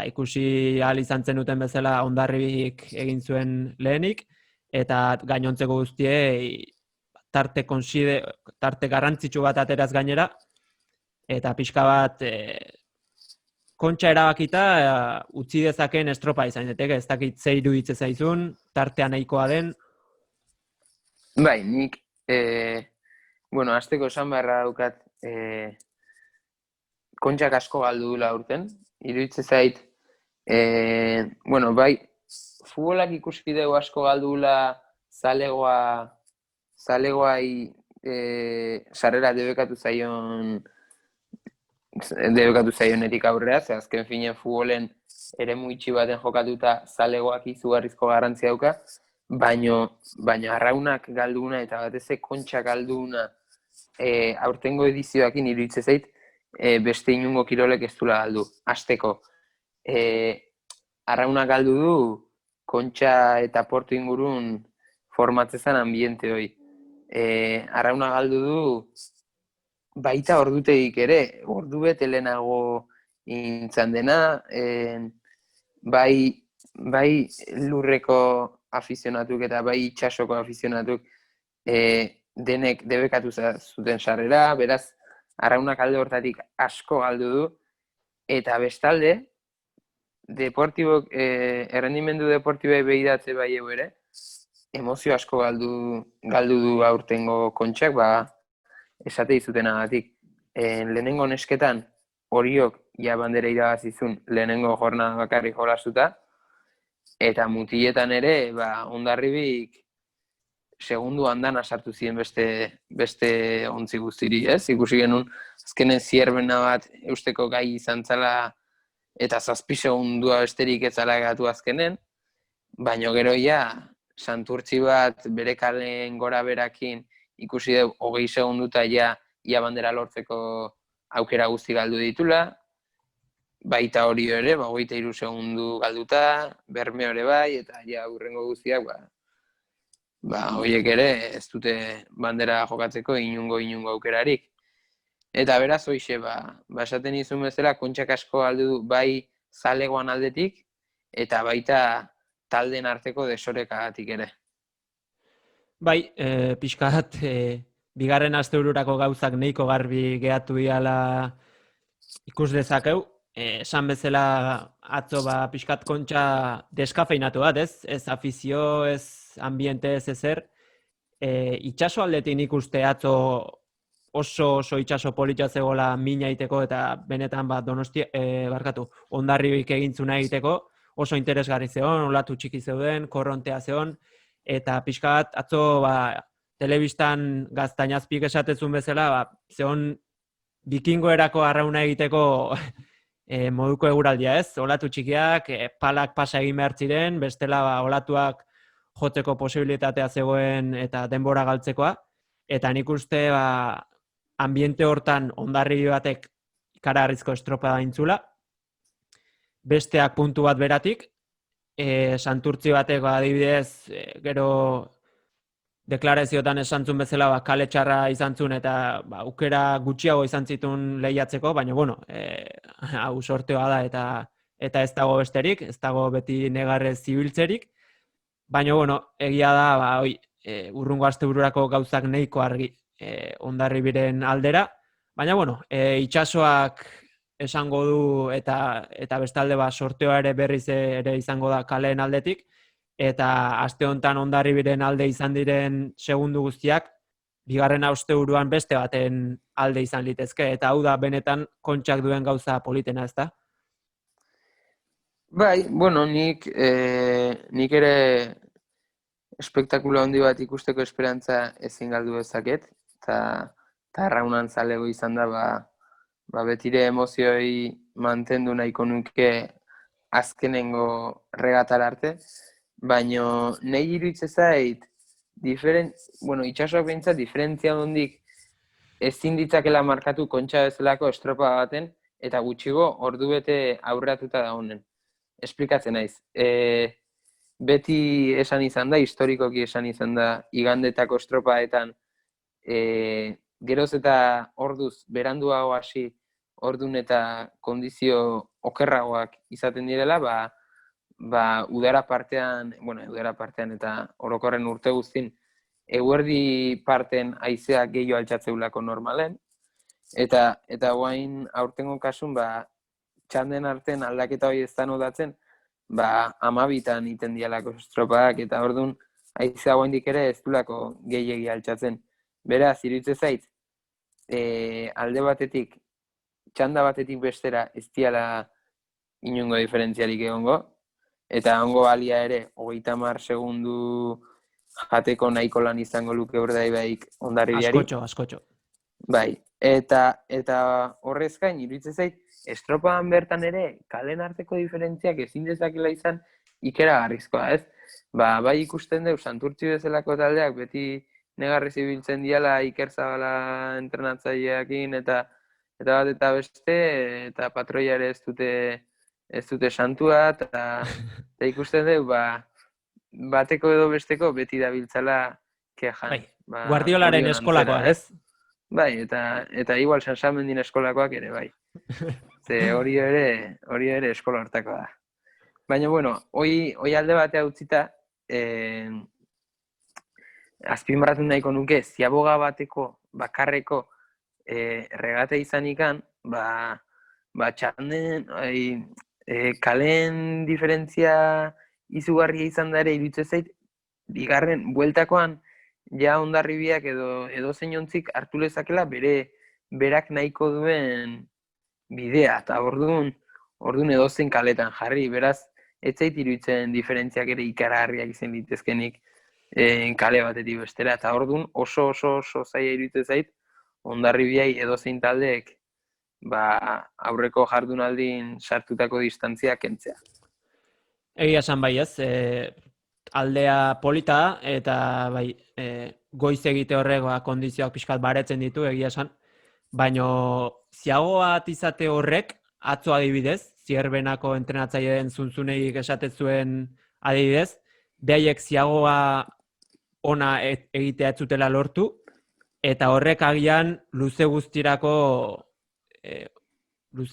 ikusi ahal izan zen duten bezala Hondarribik egin zuen lehenik, eta gainontzeko guztiei tarte garrantzitsu bat ateraz gainera, eta pixka bat Kontxa erabakita utzi dezaken estropa izan daiteke, ez dakit ze iruditzen zaizun, tartea nahikoa den. Bai, nik, hasteko esan beharra daukat, Kontxak asko galdu dula urten, iruditzen zait, bai, futbolak ikuspideu asko galdu dula zalegoai sarrera debekatu zaionetik aurrera, ze azken finen futbolen ere muitxi baten jokatuta zalegoak izugarrizko garrantzia dauka, baina Arraunak galduna eta batez Kontxak galduna aurtengo edizioakin iruditzen zait beste inungo kirolek ez dula galdu. Hasteko, Arraunak galdu du Kontxa eta Porto ingurun formatzezan ambiente hoi. Arraunak galdu du baita ordutegik ere, ordu bete lehenago intzan dena, bai lurreko afizionatuk eta bai itxasoko afizionatuk denek debekatu zuten sarrera, beraz, Arraunak alde hortatik asko galdu du, eta bestalde, errendimendu deportiboa behidatze bai ere, emozio asko galdu du aurtengo Kontxak, esate izutenagatik. Lehenengo nesketan horiok ia bandera irabazizun lehenengo jornada bakarrik jolasuta, eta mutiletan ere, Hondarribik segundu andana sartu ziren beste ontzi guztiri, ez? Ikusi genuen, azkenen zierbena bat eusteko gai izan zala, eta 7 segundua besterik ez zala gatu azkenen, baina gero Santurtzi bat bere kalen gora berakin ikusi dugu 20 segunduta ia bandera lortzeko aukera guzti galdu ditula, baita hori ere, 23 segundu galduta, Berme ere bai, eta hurrengo guztiak, horiek ere ez dute bandera jokatzeko inungo aukerarik. Eta beraz, hoixe, esaten izun bezala, Kontxak asko aldu du bai zalegoan aldetik, eta baita talden arteko desorekagatik ere. Bai, pixka bat, bigarren astebururako gauzak nahiko garbi gehatu diala ikus dezakeu. Esan bezala atzo pixkat Kontxa deskafeinatu bat, ez? Ez afizio, ez ambiente, ez ezer. Itxaso aldetik nik uste atzo oso itxaso polita zegoela mina egiteko eta benetan Hondarribik egintzuna egiteko oso interesgarri zegoen, olatu txiki zeuden, korrontea zegoen, eta pixka bat atzo telebistan gaztainazpik esatezun bezala, zegoen bikingoerako arrauna egiteko moduko eguraldia, ez? Olatu txikiak, palak pasa egin behar ziren, bestela olatuak jotzeko posibilitatea zegoen eta denbora galtzekoa, eta nik uste ambiente hortan Hondarribi batek ikaragarrizko estropa daintzula, besteak puntu bat beratik, Santurtzi batek adibidez, gero deklarazioetan esantzun bezala kale txarra izan zuen eta aukera gutxiago izan zituen lehiatzeko, baina hau sorteoa da eta ez dago besterik, ez dago beti negarrez zibiltzerik, baina egia da urrungo astebururako gauzak nahiko argi Hondarribiren aldera, baina itxasoak esango du eta bestalde sorteoa ere berriz ere izango da kaleen aldetik, eta aste honetan Hondarribiren alde izan diren segundu guztiak, bigarren asteburuan beste baten alde izan litezke, eta hau da benetan Kontxak duen gauza politena, ezta? Bai, nik ere espektakulo handi bat ikusteko esperantza ezin galdu dezaket, eta arraunan zalego izan da, betire emozioi mantendu nahiko nuke azkenengo regatar arte, baina nahi iruditzen zait, itxasoak behintzat diferentzia hondik ezin ditzakela markatu Kontxa bezalako estropa baten, eta gutxigo ordu bete aurreratuta da honen. Esplikatzen naiz. Beti esan izan da, historikoki esan izan da, igandetako estropaetan, geroz eta orduz beranduago hasi, ordun eta kondizio okerragoak izaten direla, udara partean eta orokorren urte guztin, eguerdi parten haizeak gehiago altxatzeulako normalen, eta guain aurtengo kasun, txanden artean aldaketa hori ez da notatzen, 12tan iten dialako estropak, eta orduan haizea guaindik ere ez dulako gehiegi altxatzen. Beraz, iruditzen zait, alde batetik, txanda batetik bestera ez diala inungo diferentziarik egongo, eta ongo balia ere, 30 segundu jateko nahiko lan izango luke Urdaibaik Hondarribiari. Askotxo. Bai, eta horrez gain, iruditzen zait, estropan bertan ere, kalen arteko diferentziak ezin dezakela izan ikeragarrizkoa, ez? Bai ikusten dugu, Santurtzi bezalako taldeak beti negarrez ibiltzen diala Iker Zabala entrenatzaileakin eta bat eta beste, eta patroia ere ez dute santua, eta ikusten dugu, bateko edo besteko beti dabiltzala kejan. Guardiolaren eskolakoa, ez? Bai, eta igual Sansamendin eskolakoak ere, bai. Ze hori ere eskola hortakoa da. Baina, hoi alde batea utzita, azpimarratu nahiko nuke, ziaboga bateko, bakarreko regate izan ikan, txanden, kalen diferentzia izugarria izan da ere iruditzen zait, bigarren, bueltakoan, Hondarribiak edo zein ontzik hartu lezakela berak nahiko duen bidea, eta orduan edozein kaletan jarri, beraz, ez zait iruditzen diferentziak ere ikaragarriak izan litezkenik kale batetik bestera, eta orduan oso zaila iruditzen zait, Hondarribiai edozein taldeek aurreko jardunaldin sartutako distantzia kentzea. Egia esan bai ez, aldea polita da, eta bai, goiz egite horrek kondizioak pixkat baretzen ditu, egia esan, baino ziago bat izate horrek, atzo adibidez, Zierbenako entrenatzaileen Zunzuneik esaten zuen adibidez, behaiek ziagoa ona egitea ez zutela lortu, eta horrek agian luze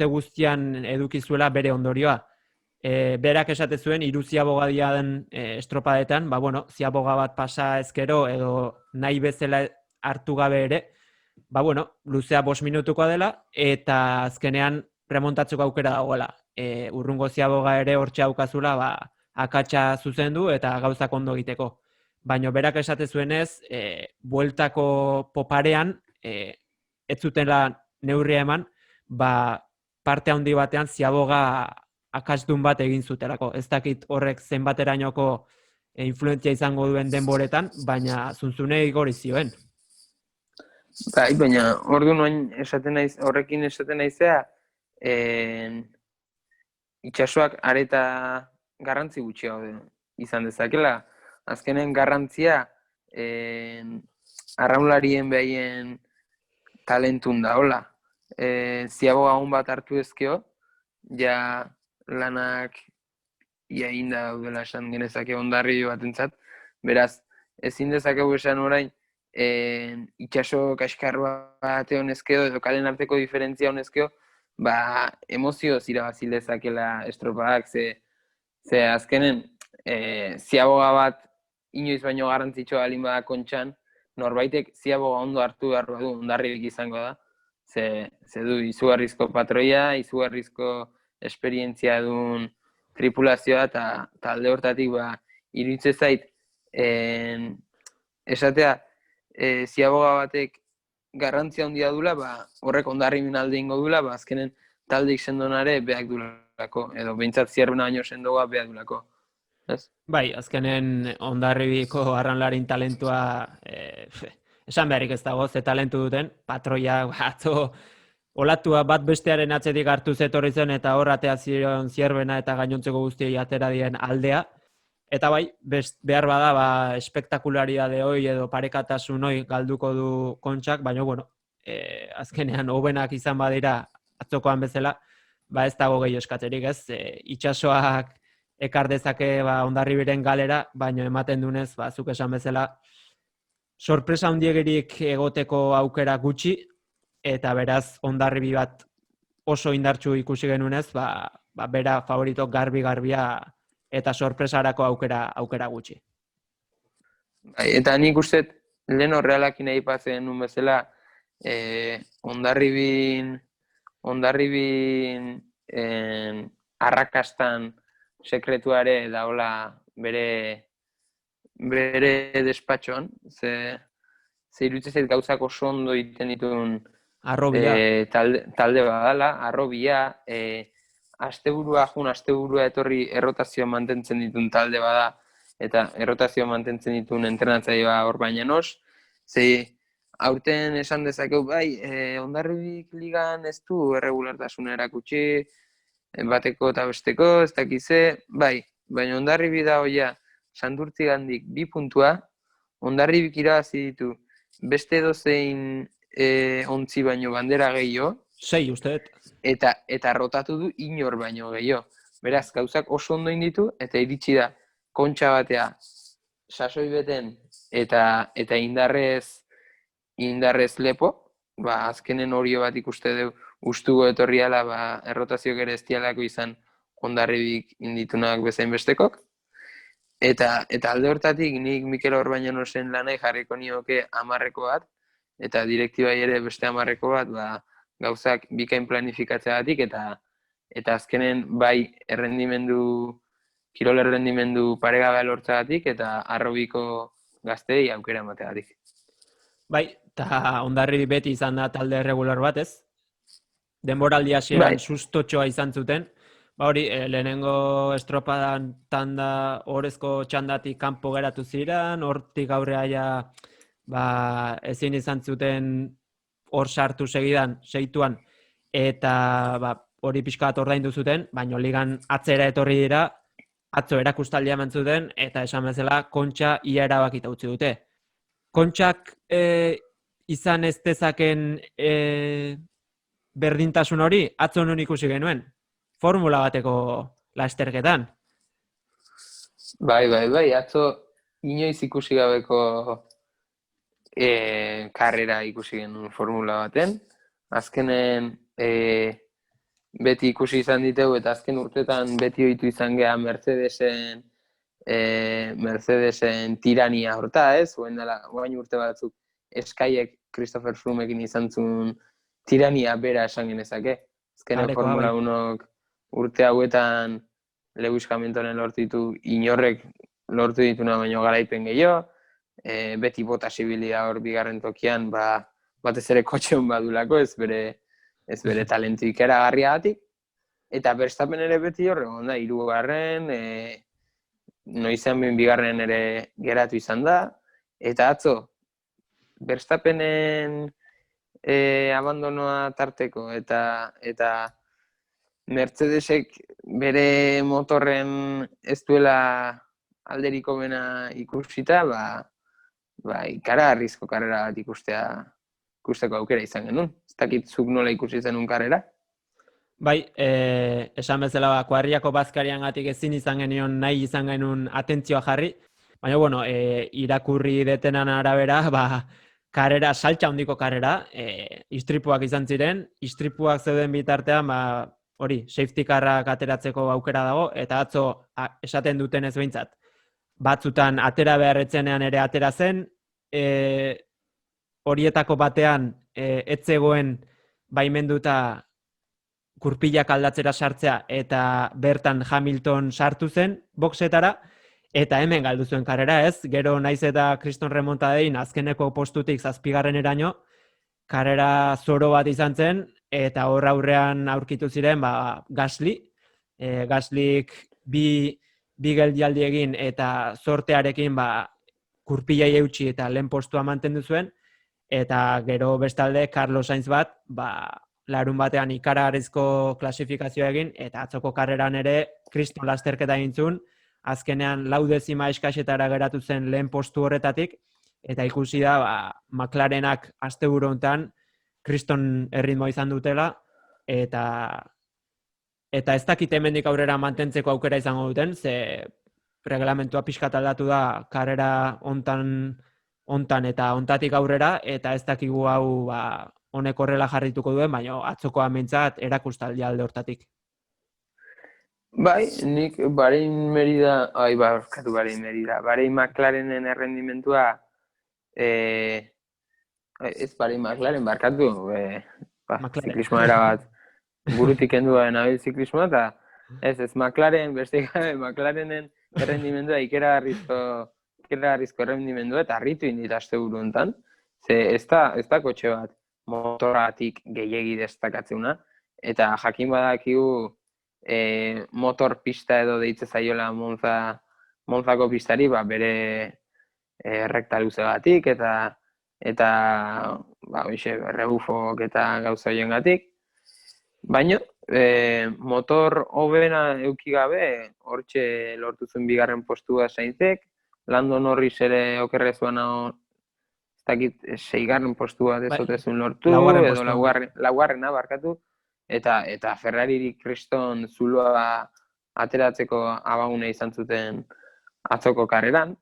guztian edukizuela bere ondorioa. Berak esate zuen, hiru ziabogadia den estropadetan, ziaboga bat pasa ezkero edo nahi bezala hartu gabe ere, luzea 5 minutukoa dela, eta azkenean remontatzeko aukera dagoela. Urrungo ziaboga ere hortxe aukazula, akatsa zuzendu eta gauzak ondo egiteko. Baina berak esate zuenez, bueltako poparean, ez zutela neurria eman, parte handi batean ziaboga akasdun bat egin zutelako. Ez dakit horrek zenbaterainoko influentzia izango duen denboretan, baina Zunzunei gori zioen. Bai, baina orduan horrekin esaten naizea, itsasoak areta garrantzi gutxiago izan dezakela. Azkenen garrantzia arraunlarien behaien talentun da, hola. Ziaboga hon bat hartu ezkeo, ja lanak iainda daudela esan genezake Hondarribi batentzat. Beraz, ezin dezakegu esan orain, itsaso kaskar bat egon ezkeo, edo kalen arteko diferentzia hon ezkeo, emozioz irabazil dezakela estropadak, ze azkenen, ziaboga bat inoiz baino garrantzitsua alin bada kontxan, norbaitek ziaboga ondo hartu behar badu Hondarribik izango da, ze du izugarrizko patroia, izugarrizko esperientzia duen tripulazioa, eta alde hortatik iruditzen zait, esatea, ziaboga batek garrantzia handia dula, horrek Hondarribin alde ingo dula, azkenen taldeik sendonare beak dulako, edo behintzat Zierbena baino sendoa beak dulako. Bai, azkenen Hondarribiko arraunlarin talentua esan beharrik ez dago, ze talentu duten, patroia atzo olatua bat bestearen atzetik hartu zetorri zen, eta hor atea ziren Zierbena eta gainontzeko guztiei atera dien aldea. Eta bai, behar bada, espektakulariade hoi edo parekatasun hoi galduko du Kontxak, baina, azkenean hobenak izan badira atzokoan bezala, ez dago gehi eskatzerik, ez? Itsasoak ekar dezake Hondarribiren galera, baina ematen dunez, zuk esan bezala, sorpresa handiegirik egoteko aukera gutxi, eta beraz Hondarribi bat oso indartsu ikusi genunez, bera favorito garbi-garbia eta sorpresarako aukera gutxi. Eta nik uste, lehen horrealakin aipatzen nun bezala, Hondarribin arrakastan sekretuare daola bere despatxoan, ze iruditzen zait gauzak oso ondo egiten dituen talde badala, arrobia, asteburua etorri errotazioa mantentzen dituen talde bada, eta errotazioa mantentzen dituen entrenatzailea hor baina nos, ze aurten esan dezakeu, Hondarribik ligan ez du erregulartasuna erakutsi, bateko eta besteko, ez dakize, baina Hondarribi da hoia Santurtzigandik 2 puntua, Hondarribik irabazi ditu beste dozein ontzi baino bandera gehiago. 6 usteet. Eta rotatu du inor baino gehiago. Beraz, gauzak oso ondo inditu, eta iritsi da Kontxa batea sasoi beten eta indarrez lepo, azkenen horio bat ikuste du ustugo etorriala, errotazioak ere ez dialako izan Hondarribik inditunak bezain bestekok. Eta alde hortatik, nik Mikel Orbañanosen lanai jarriko nioke 10 bat, eta direktibai ere beste 10 bat, gauzak bikain planifikatzeagatik, eta azkenen kirol errendimendu paregabea lortzeagatik, eta arrobiko gaztei aukera emateagatik. Bai, eta Hondarribi beti izan da talde regular bat, ez? denboraldi hasieran Bai, sustotxoa izan zuten. Ba hori, lehenengo estropadan tanda orezko txandatik kanpo geratu ziren, hortik aurrea ja ezin izan zuten hor sartu segidan, seituan, eta hori pixka bat ordaindu zuten, baina ligan atzera etorri dira, atzo erakustaldia eman zuten, eta esan bezala Kontxa ia erabakita utzi dute. Kontxak izan ez dezaken berdintasun hori, atzo non ikusi genuen, formula bateko lasterketan. bai, atzo inoiz ikusi gabeko karrera ikusi genuen formula baten. Azkenen beti ikusi izan diteu eta azken urtetan beti ohitu izan gea Mercedesen tirania horta, ez? Orain urte batzuk Skyek Christopher Froomekin izan zuen tirania bera esan genezake. Azkenen Parekoa, Formula bai. 1 urte hauetan Lewis Hamiltonen lortu ditu inorrek lortu dituna baino garaipen gehiago. Beti Bottas ibilia hor bigarren tokian, batez ere kotxe hon badulako, ez bere talentu ikaragarriagatik. Eta Verstappen ere beti hor egon da, hirugarren, noizean behin bigarren ere geratu izan da. Eta atzo, Verstappenen abandonoa tarteko eta Mercedesek bere motorren ez duela alderiko bena ikusita, ikaragarrizko karrera bat ikusteko aukera izan genuen. Ez dakit zuk nola ikusi zenun karrera? Bai, esan bezala kuadriako bazkariangatik ezin izan genion nahi izan genuen atentzioa jarri, baina bueno, irakurri detenan arabera, karrera, saltxa handiko karrera, istripuak izan ziren, istripuak zeuden bitartean, hori, safety carrak ateratzeko aukera dago, eta atzo esaten duten ez behintzat. Batzutan atera beharretzenean ere atera zen, horietako batean ez zegoen baimenduta kurpilak aldatzera sartzea eta bertan Hamilton sartu zen boxetara, eta hemen galdu zuen karrera, ez? Gero naiz eta Kriston remontadein azkeneko postutik zazpigarreneraino, karrera zoro bat izan zen, eta hor aurrean aurkitu ziren Gasly. Gaslyk bi geldialdi egin eta zortearekin kurpilai eutxi eta lehen postua mantendu zuen, eta gero bestalde Carlos Sainz bat, larun batean ikaragarrizko klasifikazioa egin, eta atzoko karreran ere Kriston lasterketa egin zuen, azkenean 4 dezima eskasetara geratu zen lehen postu horretatik, eta ikusi da McLarenak asteburu hontan Kriston erritmoa izan dutela, eta ez dakit hemendik aurrera mantentzeko aukera izango duten, ze reglamentua pixkat aldatu da karrera hontan eta hontatik aurrera, eta ez dakigu hau honek horrela jarrituko duen, baina atzokoa mintzat erakustaldia alde hortatik. Bai, nik Bahrein McLarenen errendimentua, ez Bahrein McLaren barkatu, ziklismoa erabat burutik endua nabil ziklismoa, eta ez McLaren, beste McLarenen errendimendua ikeragarrizko errendimendua, eta harritu indit asteburu hontan, ze ez da kotxe bat motoratik gehiegi destakatzuna, eta jakin badakigu motor pista edo deitze zaiola Monzako pistari, bere rekta luze batik, eta rebufok eta gauza horiengatik. Baina, motor hobena eduki gabe, hortxe lortu zuen bigarren postua Sainzek, Lando Norris ere okerrezuan ez dakit 6. postua desotezun lortu, edo laugarrena barkatu, eta Ferraririk Kriston zuloa ateratzeko abagune izan zuten atzoko karreran.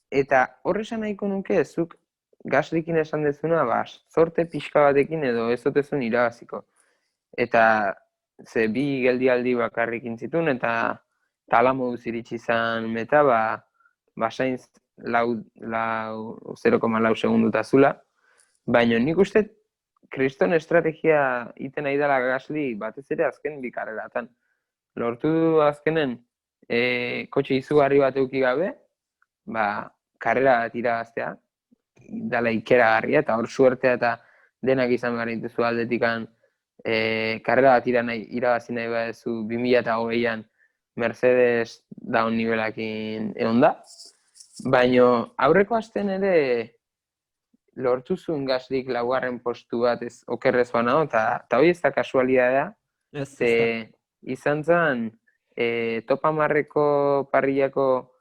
Eta horresan nahiko nuke zuk Gaslykin esan dezuna, zorte pixka batekin edo ez otezun irabaziko. Eta ze bi geldialdi bakarrik intzitun, eta ala moduz iritsi izan meta, Sainz 0,4 segunduta zula. Baina nik uste Kriston estrategia iten nahi dela Gasly batez ere azken bi karreratan. Lortu du azkenen kotxe izugarri bat eduki gabe, karrera bat irabaztea, dala ikeragarria, eta hor suertea eta denak izan behar dituzu aldetikan karrera bat irabazi nahi baduzu 2020an Mercedes daun nivelakin egon da. Baina aurreko astean ere lortu zuen Gaslyk laugarren postu bat ez okerrez banago, eta hori ez da kasualidadea, Ez da. izan zen top 10ko parrillako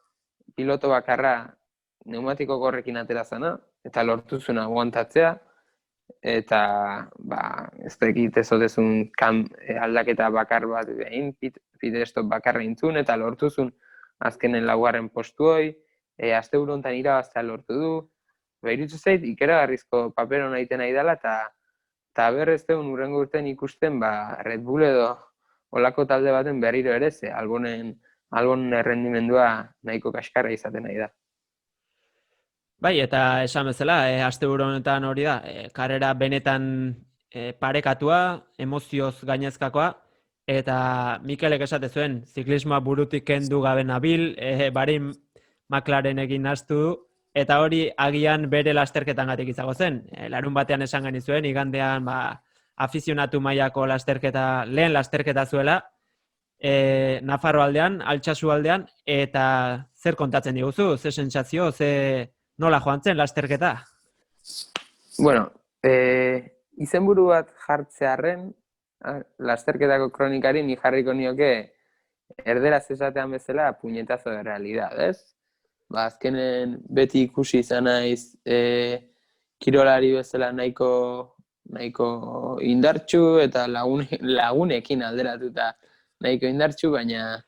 piloto bakarra pneumatiko gorrekin atera zena, eta lortu zuen aguantatzea, eta ez dakit ez otezun aldaketa bakar bat egin, pit stop bakarra intzun, eta lortu zuen azkenen laugarren postu hoi, asteburu honetan irabaztea lortu du, iruditzen zait, ikeragarrizko paper hona egiten nahi dela, eta berrez deun urrengo urtean ikusten Red Bull edo olako talde baten berriro ere, ze Albonen errendimendua nahiko kaskarra izaten nahi da. Bai, eta esan bezala, asteburu honetan hori da, karrera benetan parekatua, emozioz gainezkakoa, eta Mikelek esate zuen, ziklismoa burutik kendu gabe nabil, barin McLarenekin nahastu du, eta hori agian bere lasterketangatik izango zen. Larun batean esan genizuen, igandean afizionatu mailako lehen lasterketa zuela, Nafarro aldean, Altsasu aldean, eta zer kontatzen diguzu, ze sentsazio, nola joan zen lasterketa? Bueno, izenburu bat jartzearren, lasterketako kronikari ni jarriko nioke erderaz esatean bezala puñetazo de realidad, ez? Azkenen beti ikusi izan naiz kirolari bezala nahiko indartsu eta lagunekin alderatuta nahiko indartsu, baina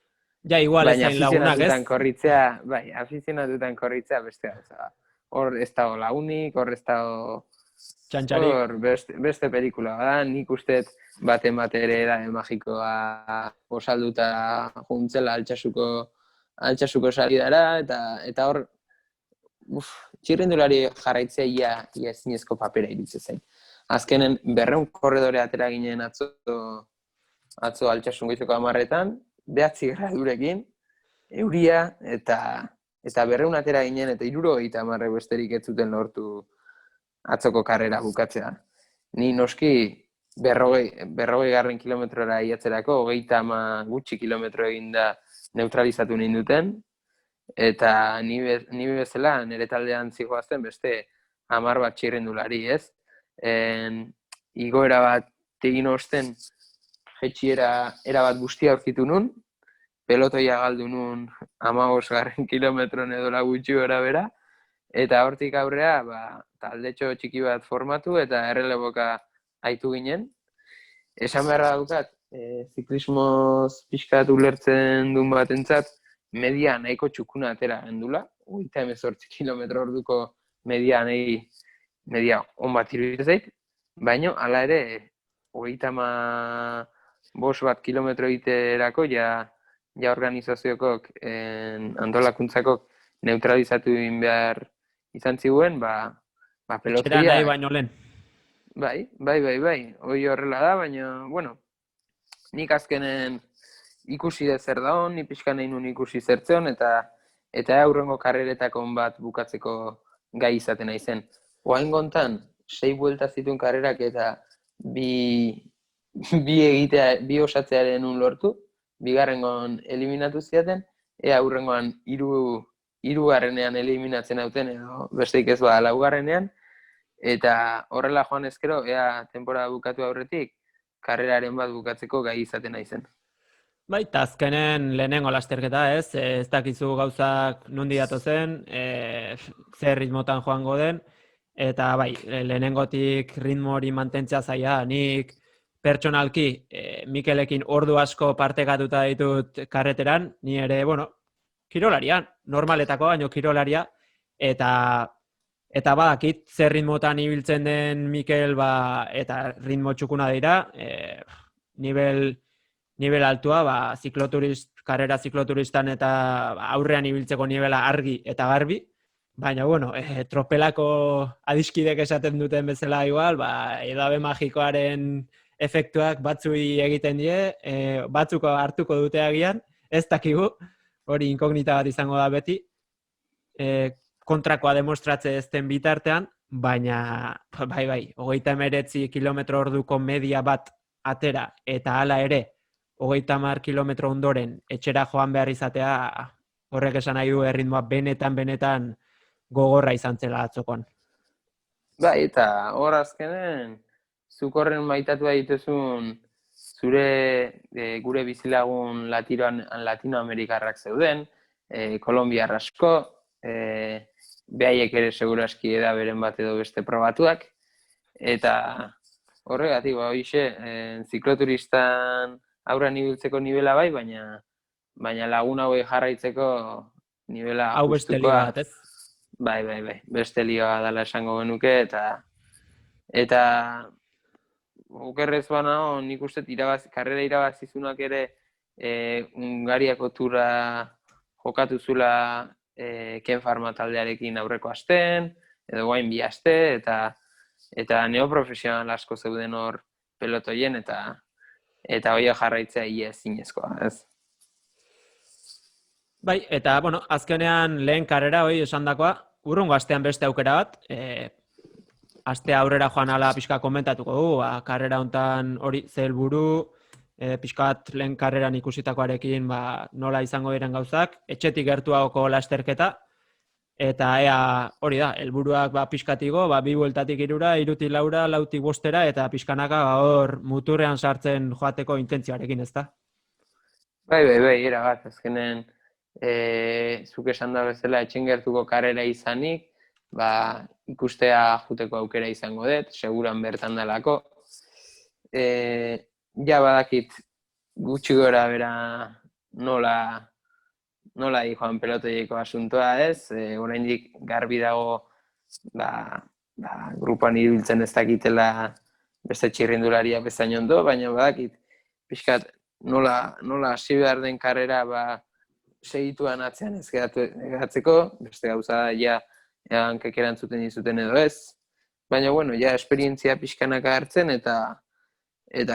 igual ezain lagunak, ez? Afizionatutan korritzea beste gauza. Hor ez dago lagunik, hor ez dago Txantxarik. Hor beste pelikula da, nik uste baten ere da magikoa osalduta juntzela Altsasuko salidara, eta hor txirrindulari jarraitzea ia ezinezko papera iritze zain. Azkenen 200 korredore atera ginen atzo Altsasun goizeko 10etan, 9 gradurekin, euria, eta 200 atera ginen, eta 70 besterik ez zuten lortu atzoko karrera bukatzea. Ni noski 40 garren kilometrora iatzerako, 30 gutxi kilometro eginda neutralizatu ninduten, eta ni bezala nire taldean zigoazten beste 10 bat txirrindulari, ez? Igoera bat egin osten jetxiera erabat guztia aurkitu nun, pelotoia galdu nun 15 garren kilometron edo gutxi gora bera, eta hortik aurrea taldetxo txiki bat formatu eta erreleboka aitu ginen. Esan beharra daukat, ziklismoz pixkat ulertzen duen batentzat, media nahiko txukuna atera gendula, 38 kilometro orduko media on bat iruditzen zait, baina hala ere 35 bat kilometro egiterako ja organizaziokok, antolakuntzakok neutralizatu egin behar izan ziguen, pelotia... Etxera nahi baino lehen. Bai, hori horrela da, baina, bueno, nik azkenen ikusi da zer da hon, ni pixka nahi nun ikusi zertzeon, eta aurrengo karreretako bat bukatzeko gai izaten naizen. Oain gontan, 6 buelta zituen karrerak eta bi osatzearen un lortu, bigarrengoan eliminatu ziaten, aurrengoan hirugarrenean eliminatzen hauten, edo besteik ez laugarrenean, eta horrela joan ezkero, temporada bukatu aurretik, karreraren bat bukatzeko gai izaten naizen. Bai, eta azkenen lehenengo lasterketa, ez dakizu gauzak nondi datozen, zer ritmotan joango den, eta bai, lehenengotik ritmo hori mantentzea zaila, nik pertsonalki Mikelekin ordu asko partekatuta ditut karreteran, ni ere, kirolaria, normaletako baino kirolaria, eta badakit zer ritmotan ibiltzen den Mikel, eta ritmo txukuna dira, nivel altua, karrera zikloturistan eta aurrean ibiltzeko nivela argi eta garbi, baina, tropelako adiskidek esaten duten bezala igual, edabe magikoaren efektuak batzui egiten die, batzuko hartuko dute agian, ez dakigu, hori inkognita bat izango da beti, kontrakoa demostratze ezten bitartean, baina, bai, 39 kilometro orduko media bat atera eta hala ere 30 kilometro ondoren etxera joan behar izatea, horrek esan nahi du erritmoa benetan gogorra izan zela atzokoan. Bai, eta hor azkenen, zuk horren maitatua dituzun zure gure bizilagun latinoamerikarrak zeuden, kolombiar asko, behaiek ere seguraski eda beren bat edo beste probatuak, eta horregatik, hoxe, zikloturistan aurrean ibiltzeko nivela bai, baina lagun hauek jarraitzeko nivela Hau beste liga justukoa. bat, ez? Bai, beste lioa dela esango genuke, eta okerrez bana, nik uste karrera irabazizunak ere Hungariako tura jokatu zula Ken Pharma taldearekin aurreko astean, edo guain bi aste, eta neoprofesional asko zeuden hor pelotoien, eta hori jarraitzea ia ezinezkoa, ez? Bai, eta, bueno, azkenean lehen karrera hori esandakoa, urrungo astean beste aukera bat, astea aurrera joan ala pixka komentatuko du, karrera hontan hori ze helburu, pixkat lehen karreran ikusitakoarekin nola izango diren gauzak, etxetik gertuagoko lasterketa, eta hori da, helburuak pixkatiko, 2 bueltatik 3, 3tik 4, 4tik 5, eta pixkanaka hor muturrean sartzen joateko intentzioarekin, ezta? Bai, era bat, azkenen zuk esan da bezala etxen gertuko karrera izanik, ikustea juteko aukera izango dut, seguran bertan delako. Ja badakit gutxi gora bera nola joan pelotoieko asuntoa ez, oraindik garbi dago grupan ibiltzen ez dakitela beste txirrindularia bezain ondo, baina badakit pixkat nola hasi behar den karrera segituan atzean ez geratzeko, beste gauza da ja hankek erantzuten dizuten edo ez, baina bueno, ja esperientzia pixkanaka hartzen eta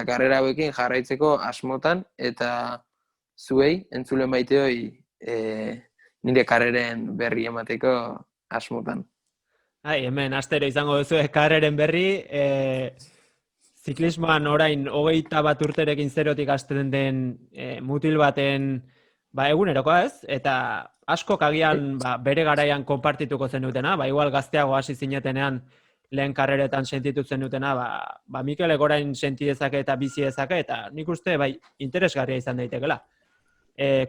karrera hauekin jarraitzeko asmotan, eta zuei, entzule maiteoi, nire karreren berri emateko asmotan. Hemen astero izango duzu karreren berri, ziklismoan orain 21 urterekin zerotik hasten den mutil baten egunerokoa ez, eta askok agian bere garaian konpartituko zenutena, igual gazteago hasi zinetenean lehen karreretan sentitu zenutena, Mikelek orain senti dezake eta bizi dezake, eta nik uste interesgarria izan daitekela.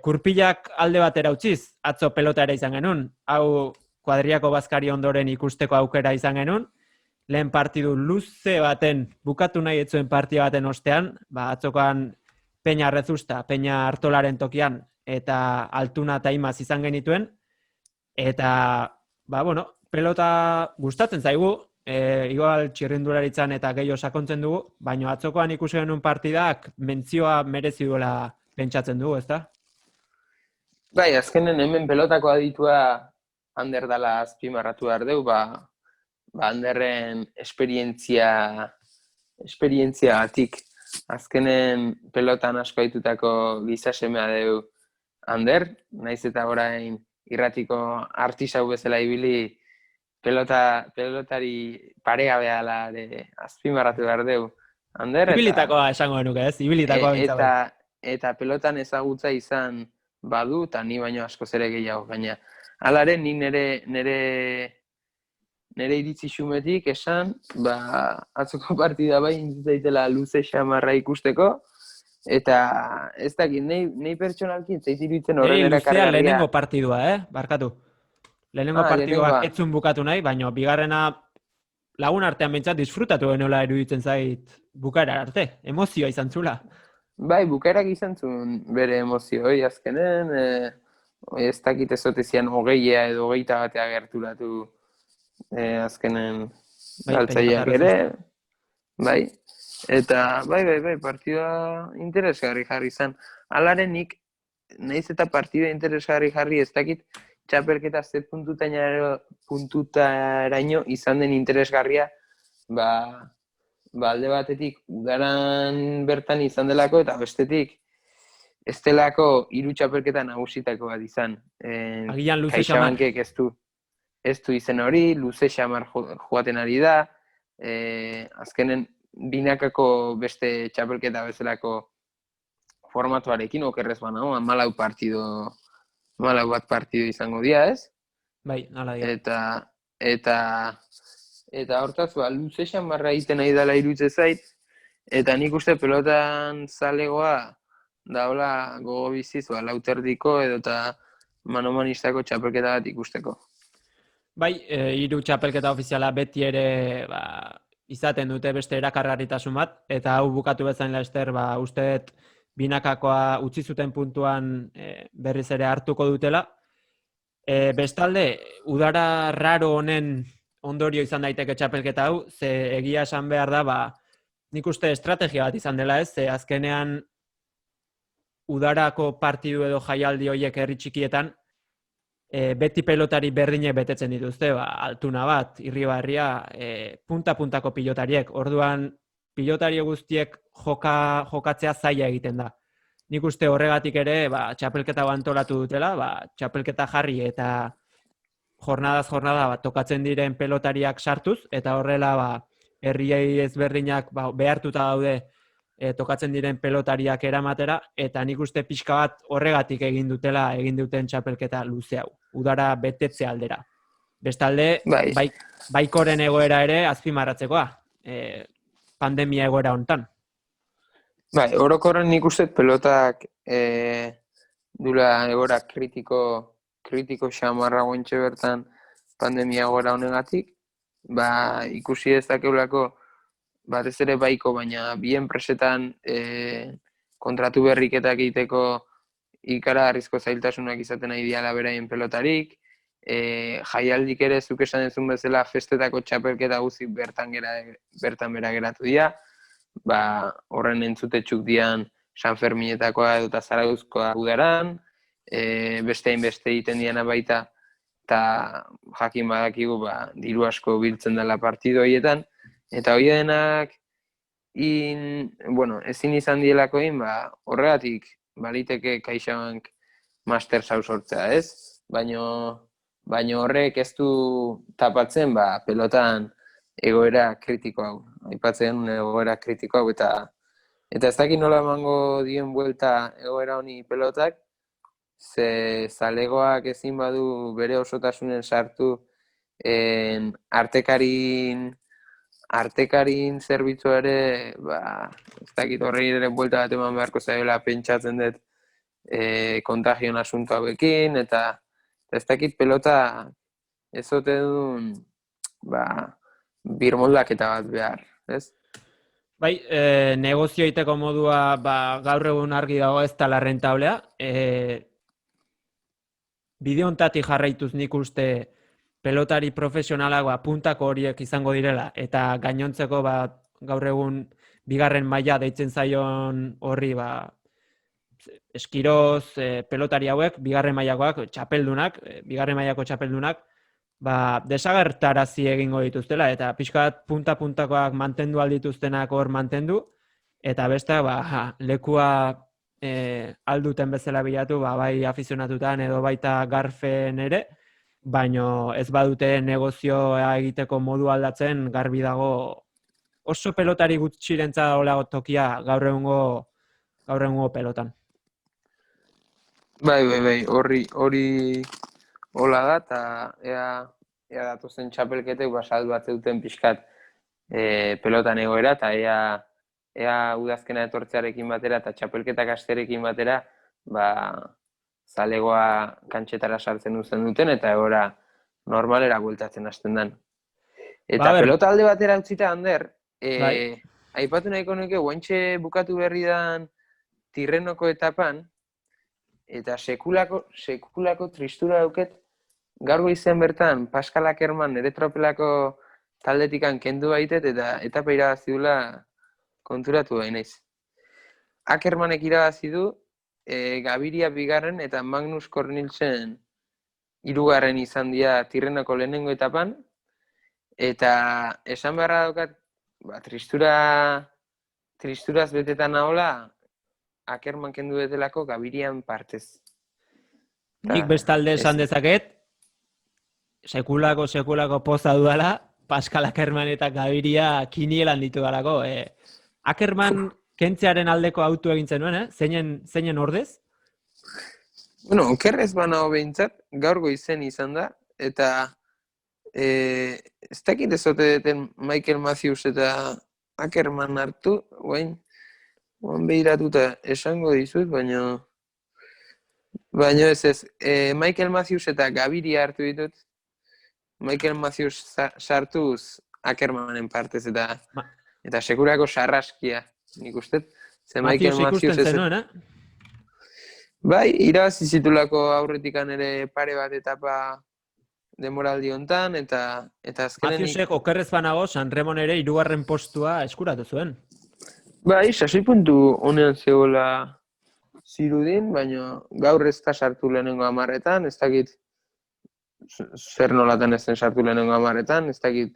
Kurpilak alde batera utziz, atzo pelota ere izan genuen, hau kuadriako bazkari ondoren ikusteko aukera izan genuen, lehen partidu luze baten, bukatu nahi etzuen partida baten ostean, atzokoan Peña Rezusta, Peña Artolaren tokian, eta Altuna eta Imaz izan genituen, eta, pelota gustatzen zaigu, igual txirrindularitzan eta gehiago sakontzen dugu, baina atzokoan ikusi genuen partidak mentzioa merezi duela pentsatzen dugu, ezta? Bai, azkenen hemen pelotako aditua Ander dala azpimarratu behar dugu, Anderren esperientziagatik. Azkenen pelotan asko aitutako gizasemea dugu Ander, naiz eta orain irratiko artisau bezala ibili pelotari paregabea dela azpimarratu behar dugu Ander. Ibilitakoa esango genuke ez, ibilitakoa eta pelotan ezagutza izan badu, eta ni baino askoz ere gehiago, baina halare ni nire iritzi xumetik esan, atzoko partida intzaitela luze xamarra ikusteko, eta ez dakit, nahi pertsonalkin zait iruditzen horren erakargarria. Luzea lehenengo partidua, barkatu. Lehenengo partiduak etzun bukatu nahi, baina bigarrena lagun artean behintzat disfrutatu genuela iruditzen zait bukaera arte, emozioa izan zula. Bai, bukaerak izan zuen bere emozioi azkenen, ez dakit ezotezian 20 edo 21 batea gerturatu azkenen galtzaileak ere, bai, eta bai, partida interesgarri jarri izan. Halaren nik, nahiz eta partida interesgarri jarri ez dakit, txapelketa ze puntutaraino izan den interesgarria, alde batetik udaran bertan izan delako, eta bestetik ez delako 3 txapelketa nagusitako bat izan. Agian luze xamar. Ez du izen hori, luze xamar joaten ari da, azkenen binakako beste txapelketa bezalako formatuarekin okerrez banago, 14 bat partido izango dira, ez? Bai, hala dira. Eta hortaz, luze xamarra egiten nahi dela irutze zait, eta nik uste pelotan zalegoa daola gogo biziz, lauterdiko edo eta manomanistako txapelketa bat ikusteko. Bai, hiru txapelketa ofiziala beti ere izaten dute beste erakargarritasun bat, eta hau bukatu bezain laster, uste dut binakakoa utzi zuten puntuan berriz ere hartuko dutela. Bestalde, udara raro honen ondorio izan daiteke txapelketa hau, ze egia esan behar da, nik uste estrategia bat izan dela ez, ze azkenean udarako partidu edo jaialdi horiek herri txikietan, beti pelotari berdinek betetzen dituzte, Altuna bat, Irribarria, punta-puntako pilotariek. Orduan, pilotari guztiek jokatzea zaila egiten da. Nik uste horregatik ere, txapelketa antolatu dutela, txapelketa jarri eta jornadaz jornada tokatzen diren pelotariak sartuz, eta horrela herriei ezberdinak behartuta daude tokatzen diren pelotariak eramatera, eta nik uste pixka bat horregatik egin duten txapelketa luze hau, udara betetze aldera. Bestalde, baikoren egoera ere azpimarratzekoa, pandemia egoera hontan. Bai, orokorren nik uste pelotak dula egoera kritiko xamarra guentxe bertan pandemia egoera honegatik, ikusi dezakeulako batez ere baiko, baina bi enpresetan kontratu berriketak egiteko ikaragarrizko zailtasunak izaten nahi diala beraien pelotarik, jaialdik ere zuk esan duzun bezala festetako txapelketa guzti bertan bera geratu dira, horren entzutetxuk dian San Ferminetakoa edo eta Zarauzkoa udaran, beste hainbeste egiten diana baita, eta jakin badakigu diru asko biltzen dela partido horietan, eta hori denak ezin izan dielako horregatik baliteke CaixaBank Masters hau sortzea, ez? Baina horrek ez du tapatzen pelotan egoera kritiko hau. Aipatzen egoera kritiko hau eta ez dakit nola emango dien buelta egoera honi pelotak, ze zalegoak ezin badu bere osotasunen sartu artekarin zerbitzua ere, ez dakit horri ere buelta bat eman beharko zaiola pentsatzen dut kontagion asunto hauekin, eta ez dakit pelota ez ote duen birmoldaketa bat behar, ez? Bai, negozio egiteko modua gaur egun argi dago ez dela rentablea. Bide honetatik jarraituz nik uste pelotari profesionalak puntako horiek izango direla, eta gainontzeko gaur egun bigarren maila deitzen zaion horri eskiroz pelotari hauek, bigarren mailakoak, txapeldunak, bigarren mailako txapeldunak, desagertarazi egingo dituztela, eta pixka bat punta-puntakoak mantendu aldituztenak hor mantendu, eta beste lekua alduten bezala bilatu, bai afizionatutan edo baita garfen ere, baino ez badute negozioa egiteko modu aldatzen garbi dago oso pelotari gutxirentza dagoela tokia gaur egungo pelotan. Bai, hori hola da, eta ea datozen txapelketek salbatzen duten pixkat pelotan egoera, eta ea udazkena etortzearekin batera eta txapelketak asterekin batera, zalegoa kantxetara sartzen duten, eta egoera normalera bueltatzen hasten den. Eta pelota alde batera utzita, Ander, aipatu nahiko nuke, guantxe bukatu berri dan Tirrenoko etapan, eta sekulako tristura dauket, gaur goizean bertan, Pascal Ackerman nire tropelako taldetikan kendu baitet, eta etapa irabazi dula konturatu bai naiz. Ackermanek irabazi du, Gaviria bigarren eta Magnus Cornelsen hirugarren izan dira Tirrenoko lehenengo etapan, eta esan beharra daukat, tristuraz betetan nahola, Ackerman kendu betelako Gavirian partez. Nik bestalde esan dezaket, sekulako poza dudala, Pascal Ackerman eta Gaviria kinielan ditu galako. Ackerman kentzearen aldeko autu egin zenuen, zeinen ordez? Bueno, okerrez banago behintzat, gaur goizen izan da, eta ez dakit ez ote deten Michael Matthews eta Ackerman hartu, guain behiratuta esango dizut, baina ez, Michael Matthews eta Gaviria hartu ditut, Michael Matthews sartuz Ackermanen partez eta sekurako sarraskia, nik uste. Matthews ikusten zenuen, Bai, irabazi zitulako aurretikan ere pare bat etapa demoraldi hontan, eta azkenenik... Matthewsek okerrez banago San Remon ere 3. postua eskuratu zuen. Bai, 6 puntu honean zegoela zirudin, baina gaur ez da sartu lehenengo 10etan, ez dakit zer nolatan ez den sartu lehenengo 10etan, ez dakit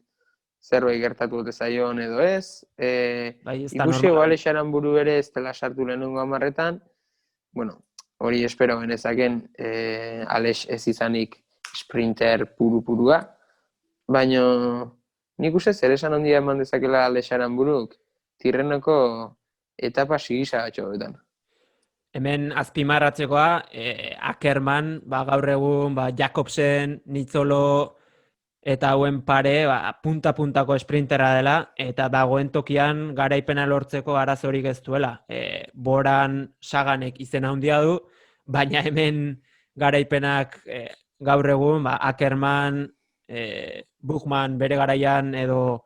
zerbait gertatu ote zaion edo ez. Ikusi Alexaran buru ere ez dela sartu lehenengo 10etan, bueno, hori espero genezaken Alex ez izanik sprinter purua, baina nik uste zer esan handia eman dezakela Alexaran buruk, Tirrenoko etapa sigisa batxoetan. Hemen azpimarratzekoa, Ackerman, gaur egun, Jakobsen, Nitzolo eta hauen pare, punta-puntako sprinterra dela, eta dagoen tokian garaipena lortzeko arazorik ez duela. Boran Saganek izena handia du, baina hemen garaipenak gaur egun, Ackerman, Buchmann bere garaian edo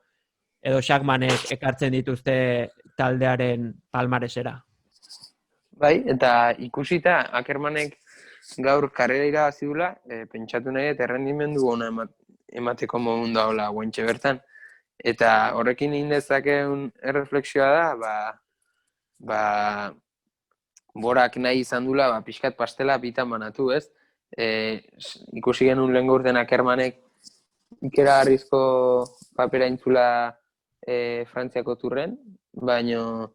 Schachmannek ekartzen dituzte taldearen palmaresera. Bai, eta ikusita Ackermannek gaur karrera irabazi dula, pentsatu nahi eta errendimendu ona emateko modun daola guentxe bertan. Eta horrekin indezakeen erreflexioa da, Borak nahi izan dula, pixkat pastela bitan banatu, ez? Ikusi genuen lehen urten Ackermannek ikeragarrizko papera intzula Frantziako turren, baino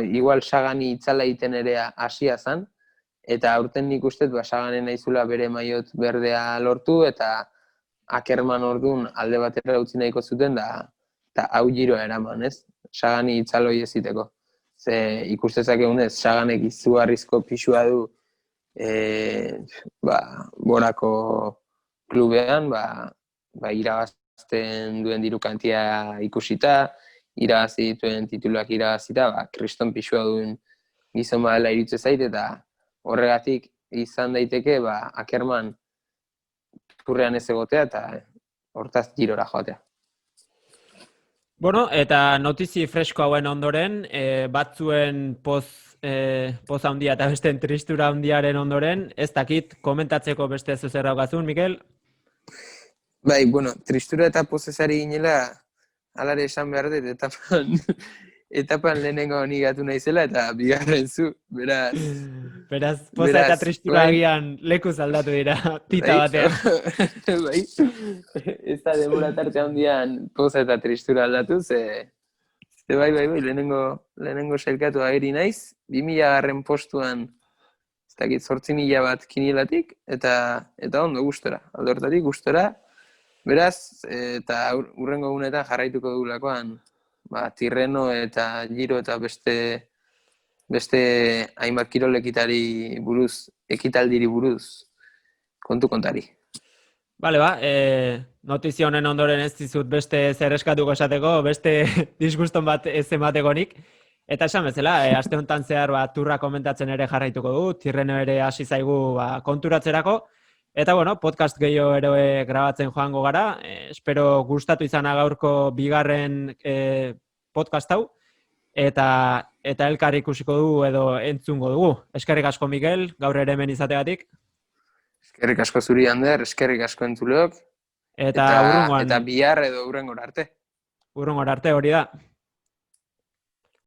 igual Sagani itzala egiten ere hasia zan, eta aurten nik uste Saganen naizula bere maiot berdea lortu, eta Ackerman orduan alde batera utzi nahiko zuten, eta hau giroa eraman, ez? Sagani itzaloi eziteko. Ze ikustezak egunez, Saganek izugarrizko pixua du Borako klubean, irabazten duen diru kantia ikusita, irabazi dituen tituluak irabazita, kriston pixua duen gizon badela irutze zait, eta horregatik izan daiteke, Ackerman turrean ez egotea, eta hortaz girora joatea. Bueno, eta notizi fresko hauen ondoren, batzuen poz handia eta besteen tristura handiaren ondoren, ez dakit komentatzeko beste zer daukazun, Mikel? Bai, bueno, tristura eta pozezari ginela, alare esan behar dut, etapan lehenengo nigatu naizela eta bigarren zu, beraz... Beraz, poza eta tristura agian lekuz aldatu dira, tita batean. Bai, ez da demora tarte handian poza eta tristura aldatu, ze bai, lehenengo sailkatu ageri naiz, 2000 postuan, ez dakit, 8.000 bat kinielatik, eta ondo gustora, aldortatik gustora, beraz, eta hurrengo gunetan jarraituko dugulakoan, Tirreno eta Giro eta beste hainbat kirolekitari buruz, ekitaldiri buruz, kontari. Bale, notizia honen ondoren ez dizut beste zer eskatuko esateko, beste disguston bat ez ematekonik. Eta esan bezala, aste honetan zehar turra komentatzen ere jarraituko du, Tirreno ere hasi zaigu konturatzerako. Eta bueno, podcast gehiago ere grabatzen joango gara. Espero gustatu izana gaurko bigarren podcast hau. Eta elkar ikusiko dugu edo entzungo dugu. Eskerrik asko, Mikel, gaur ere hemen izategatik. Eskerrik asko zuri, Ander, eskerrik asko entzuleok. Eta bihar edo hurrengora arte. Hurrengora arte, hori da.